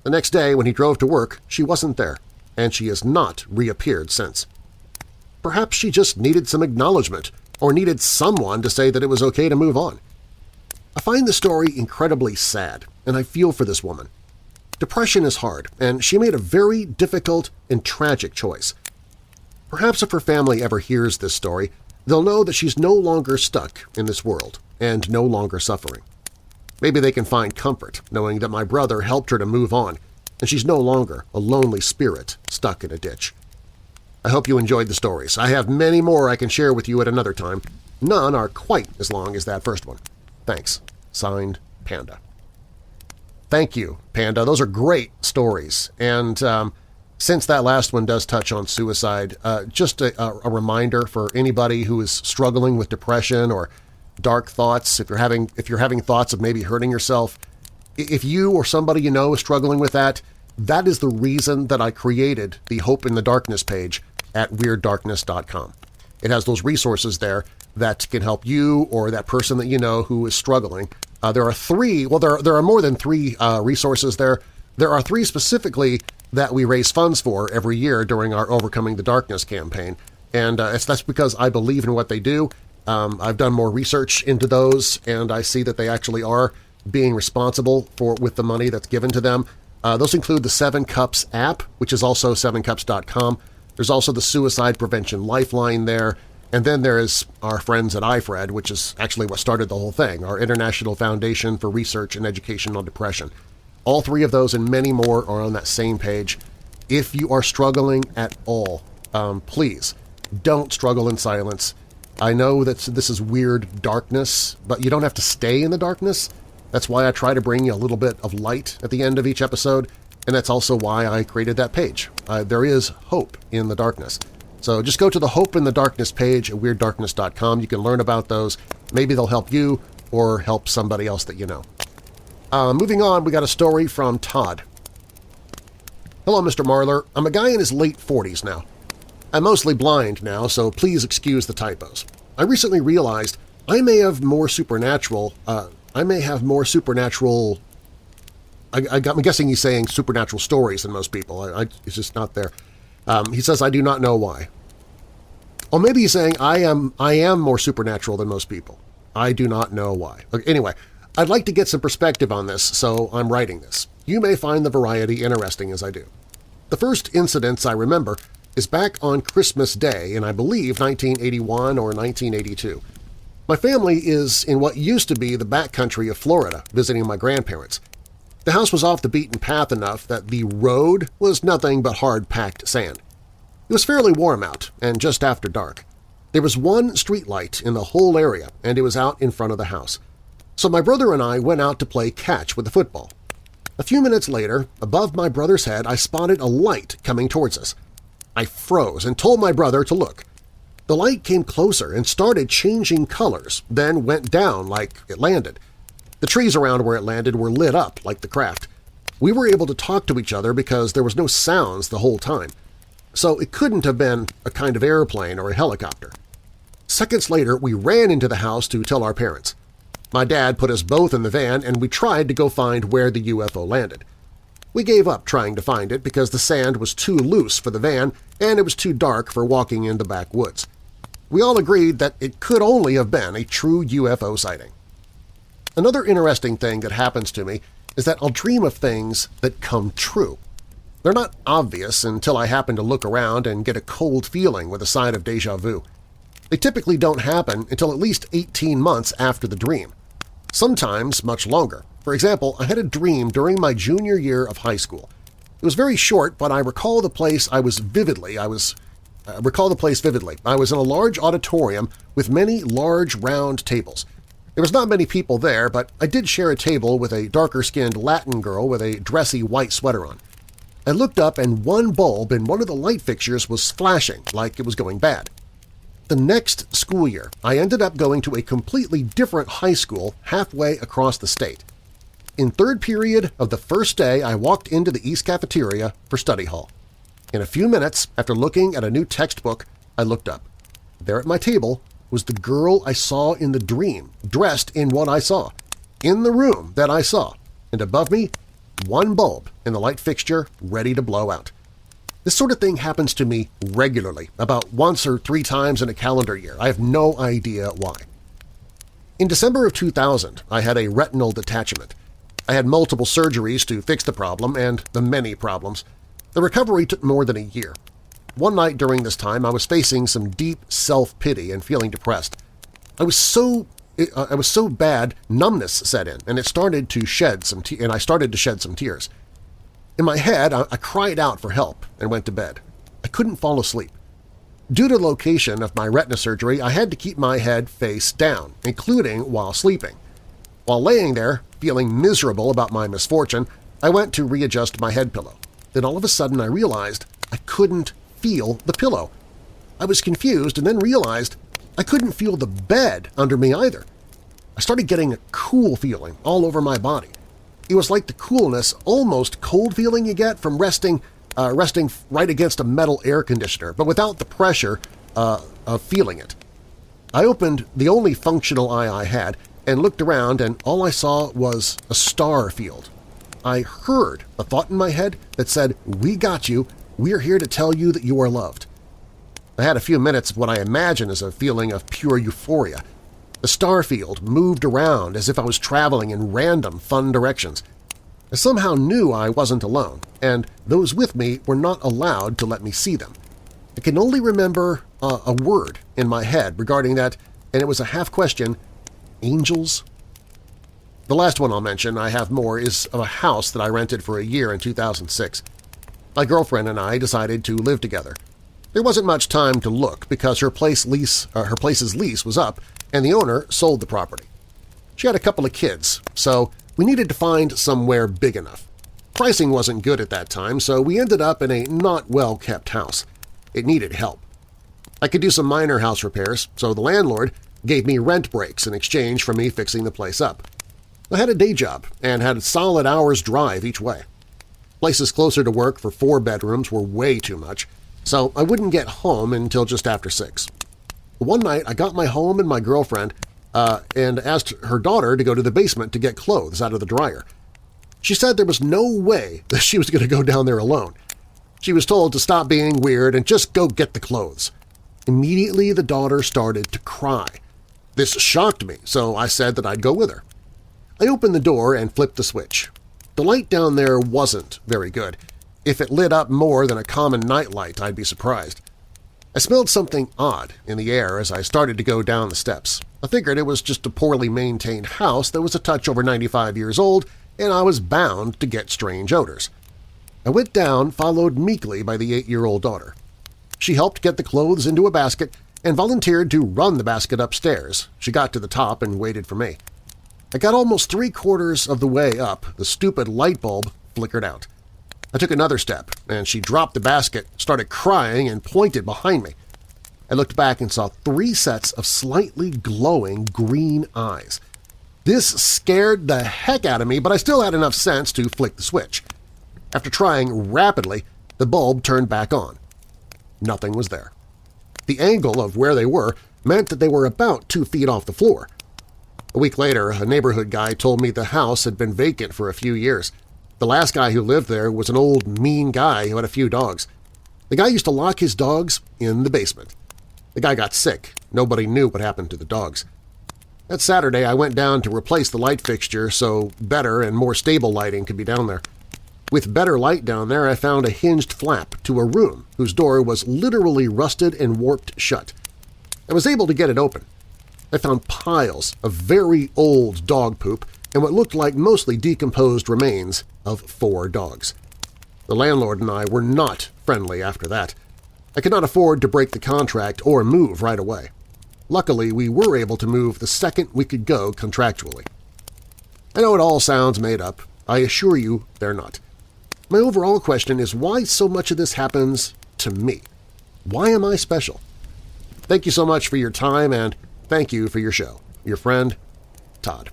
The next day, when he drove to work, she wasn't there, and she has not reappeared since. Perhaps she just needed some acknowledgement or needed someone to say that it was okay to move on. I find the story incredibly sad, and I feel for this woman. Depression is hard, and she made a very difficult and tragic choice. Perhaps if her family ever hears this story, they'll know that she's no longer stuck in this world and no longer suffering. Maybe they can find comfort knowing that my brother helped her to move on, and she's no longer a lonely spirit stuck in a ditch. I hope you enjoyed the stories. I have many more I can share with you at another time. None are quite as long as that first one. Thanks. Signed, Panda. Thank you, Panda. Those are great stories. And since that last one does touch on suicide, just a reminder for anybody who is struggling with depression or dark thoughts, if you're having thoughts of maybe hurting yourself, if you or somebody you know is struggling with that, that is the reason that I created the Hope in the Darkness page at WeirdDarkness.com. It has those resources there that can help you or that person that you know who is struggling. There are more than three resources there. There are three specifically that we raise funds for every year during our Overcoming the Darkness campaign, and that's because I believe in what they do. I've done more research into those, and I see that they actually are being responsible with the money that's given to them. Those include the 7 Cups app, which is also 7cups.com. There's also the Suicide Prevention Lifeline there, and then there is our friends at IFRED, which is actually what started the whole thing, our International Foundation for Research and Education on Depression. All three of those and many more are on that same page. If you are struggling at all, please don't struggle in silence. I know that this is weird darkness, but you don't have to stay in the darkness. That's why I try to bring you a little bit of light at the end of each episode, and that's also why I created that page. There is hope in the darkness. So just go to the Hope in the Darkness page at WeirdDarkness.com. You can learn about those. Maybe they'll help you or help somebody else that you know. Moving on, we got a story from Todd. Hello, Mr. Marler. I'm a guy in his late 40s now. I'm mostly blind now, so please excuse the typos. I recently realized I may have more supernatural. I'm guessing he's saying supernatural stories than most people. It's just not there. He says, I do not know why. Or maybe he's saying, I am more supernatural than most people. I do not know why. Okay, anyway, I'd like to get some perspective on this, so I'm writing this. You may find the variety interesting as I do. The first incidents I remember is back on Christmas Day in, I believe, 1981 or 1982. My family is in what used to be the backcountry of Florida, visiting my grandparents. The house was off the beaten path enough that the road was nothing but hard-packed sand. It was fairly warm out and just after dark. There was one streetlight in the whole area, and it was out in front of the house. So my brother and I went out to play catch with the football. A few minutes later, above my brother's head, I spotted a light coming towards us. I froze and told my brother to look. The light came closer and started changing colors, then went down like it landed. The trees around where it landed were lit up like the craft. We were able to talk to each other because there was no sounds the whole time. So it couldn't have been a kind of airplane or a helicopter. Seconds later, we ran into the house to tell our parents. My dad put us both in the van, and we tried to go find where the UFO landed. We gave up trying to find it because the sand was too loose for the van and it was too dark for walking in the backwoods. We all agreed that it could only have been a true UFO sighting. Another interesting thing that happens to me is that I'll dream of things that come true. They're not obvious until I happen to look around and get a cold feeling with a side of déjà vu. They typically don't happen until at least 18 months after the dream. Sometimes much longer. For example, I had a dream during my junior year of high school. It was very short, but I recall the place vividly. I was in a large auditorium with many large round tables. There was not many people there, but I did share a table with a darker-skinned Latin girl with a dressy white sweater on. I looked up and one bulb in one of the light fixtures was flashing like it was going bad. The next school year, I ended up going to a completely different high school halfway across the state. In third period of the first day, I walked into the East Cafeteria for study hall. In a few minutes, after looking at a new textbook, I looked up. There at my table was the girl I saw in the dream, dressed in what I saw, in the room that I saw, and above me, one bulb in the light fixture ready to blow out. This sort of thing happens to me regularly, about once or 3 times in a calendar year. I have no idea why. In December of 2000, I had a retinal detachment. I had multiple surgeries to fix the problem and the many problems. The recovery took more than a year. One night during this time, I was facing some deep self-pity and feeling depressed. I was so bad, numbness set in, and I started to shed some tears. In my head, I cried out for help and went to bed. I couldn't fall asleep. Due to the location of my retina surgery, I had to keep my head face down, including while sleeping. While laying there, feeling miserable about my misfortune, I went to readjust my head pillow. Then all of a sudden I realized I couldn't feel the pillow. I was confused and then realized I couldn't feel the bed under me either. I started getting a cool feeling all over my body. It was like the coolness, almost cold feeling you get from resting right against a metal air conditioner, but without the pressure of feeling it. I opened the only functional eye I had and looked around, and all I saw was a star field. I heard a thought in my head that said, "We got you. We're here to tell you that you are loved." I had a few minutes of what I imagine is a feeling of pure euphoria. The star field moved around as if I was traveling in random, fun directions. I somehow knew I wasn't alone, and those with me were not allowed to let me see them. I can only remember a word in my head regarding that, and it was a half-question, angels? The last one I'll mention, I have more, is of a house that I rented for a year in 2006. My girlfriend and I decided to live together. There wasn't much time to look because her place's lease was up and the owner sold the property. She had a couple of kids, so we needed to find somewhere big enough. Pricing wasn't good at that time, so we ended up in a not well-kept house. It needed help. I could do some minor house repairs, so the landlord gave me rent breaks in exchange for me fixing the place up. I had a day job and had a solid hour's drive each way. Places closer to work for 4 bedrooms were way too much, so I wouldn't get home until just after 6. One night, I got my home and my girlfriend and asked her daughter to go to the basement to get clothes out of the dryer. She said there was no way that she was going to go down there alone. She was told to stop being weird and just go get the clothes. Immediately, the daughter started to cry. This shocked me, so I said that I'd go with her. I opened the door and flipped the switch. The light down there wasn't very good. If it lit up more than a common nightlight, I'd be surprised. I smelled something odd in the air as I started to go down the steps. I figured it was just a poorly maintained house that was a touch over 95 years old, and I was bound to get strange odors. I went down, followed meekly by the 8-year-old daughter. She helped get the clothes into a basket and volunteered to run the basket upstairs. She got to the top and waited for me. I got almost 3/4 of the way up, the stupid light bulb flickered out. I took another step, and she dropped the basket, started crying, and pointed behind me. I looked back and saw 3 sets of slightly glowing green eyes. This scared the heck out of me, but I still had enough sense to flick the switch. After trying rapidly, the bulb turned back on. Nothing was there. The angle of where they were meant that they were about 2 feet off the floor. A week later, a neighborhood guy told me the house had been vacant for a few years. The last guy who lived there was an old, mean guy who had a few dogs. The guy used to lock his dogs in the basement. The guy got sick. Nobody knew what happened to the dogs. That Saturday, I went down to replace the light fixture so better and more stable lighting could be down there. With better light down there, I found a hinged flap to a room whose door was literally rusted and warped shut. I was able to get it open. I found piles of very old dog poop and what looked like mostly decomposed remains of 4 dogs. The landlord and I were not friendly after that. I could not afford to break the contract or move right away. Luckily, we were able to move the second we could go contractually. I know it all sounds made up. I assure you they're not. My overall question is why so much of this happens to me? Why am I special? Thank you so much for your time, and thank you for your show. Your friend, Todd.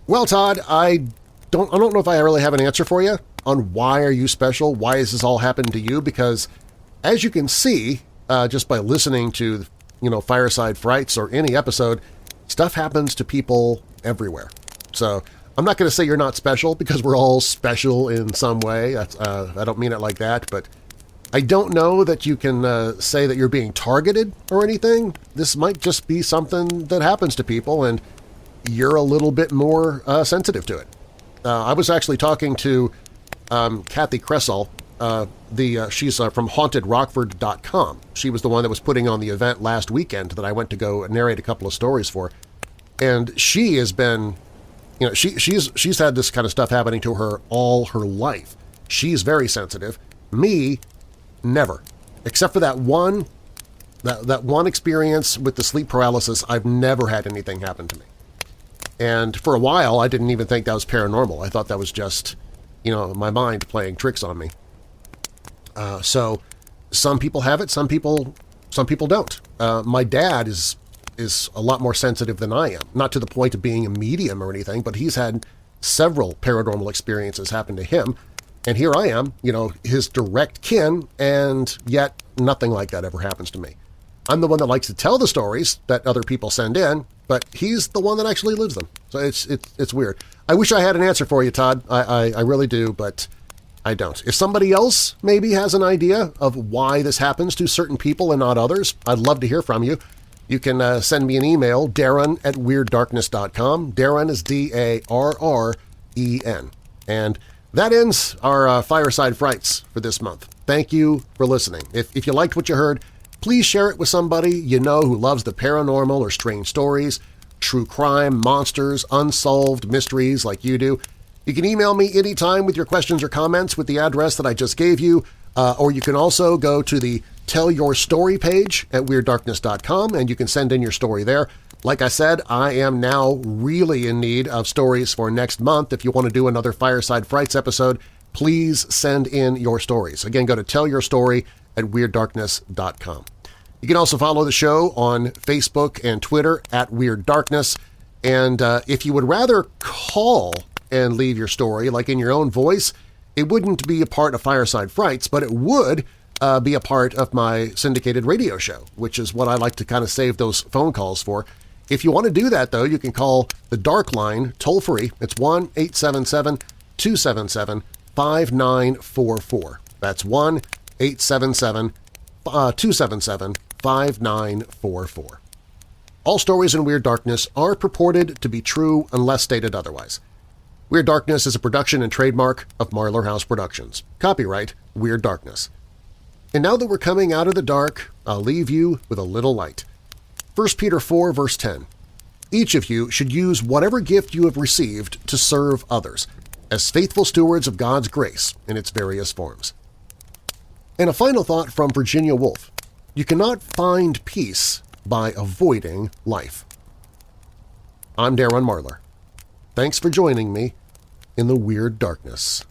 Well, Todd, I don't know if I really have an answer for you on why are you special, why has this all happened to you, because as you can see, just by listening to, Fireside Frights or any episode, stuff happens to people everywhere. So I'm not going to say you're not special because we're all special in some way. I don't mean it like that, but I don't know that you can say that you're being targeted or anything. This might just be something that happens to people, and you're a little bit more sensitive to it. I was actually talking to Kathy Kressel. She's from HauntedRockford.com. She was the one that was putting on the event last weekend that I went to go narrate a couple of stories for. And she has been, she's had this kind of stuff happening to her all her life. She's very sensitive. Me, never. Except for that one experience with the sleep paralysis, I've never had anything happen to me. And for a while, I didn't even think that was paranormal. I thought that was just, my mind playing tricks on me. So some people have it, some people don't. My dad is a lot more sensitive than I am, not to the point of being a medium or anything, but he's had several paranormal experiences happen to him. And here I am, his direct kin, and yet nothing like that ever happens to me. I'm the one that likes to tell the stories that other people send in, but he's the one that actually lives them. So it's weird. I wish I had an answer for you, Todd. I really do, but I don't. If somebody else maybe has an idea of why this happens to certain people and not others, I'd love to hear from you. You can send me an email, darren@weirddarkness.com. Darren is D-A-R-R-E-N. And that ends our Fireside Frights for this month. Thank you for listening. If you liked what you heard, please share it with somebody you know who loves the paranormal or strange stories, true crime, monsters, unsolved mysteries like you do. You can email me anytime with your questions or comments with the address that I just gave you, or you can also go to the Tell Your Story page at WeirdDarkness.com and you can send in your story there. Like I said, I am now really in need of stories for next month. If you want to do another Fireside Frights episode, please send in your stories. Again, go to Tell Your Story at WeirdDarkness.com. You can also follow the show on Facebook and Twitter at Weird Darkness. And if you would rather call and leave your story, like in your own voice, it wouldn't be a part of Fireside Frights, but it would be a part of my syndicated radio show, which is what I like to kind of save those phone calls for. If you want to do that, though, you can call the Dark Line toll-free. It's 1-877-277-5944. That's 1-877-277-5944. All stories in Weird Darkness are purported to be true unless stated otherwise. Weird Darkness is a production and trademark of Marlar House Productions. Copyright Weird Darkness. And now that we're coming out of the dark, I'll leave you with a little light. 1 Peter 4, verse 10. Each of you should use whatever gift you have received to serve others, as faithful stewards of God's grace in its various forms. And a final thought from Virginia Woolf. You cannot find peace by avoiding life. I'm Darren Marlar. Thanks for joining me in the Weird Darkness.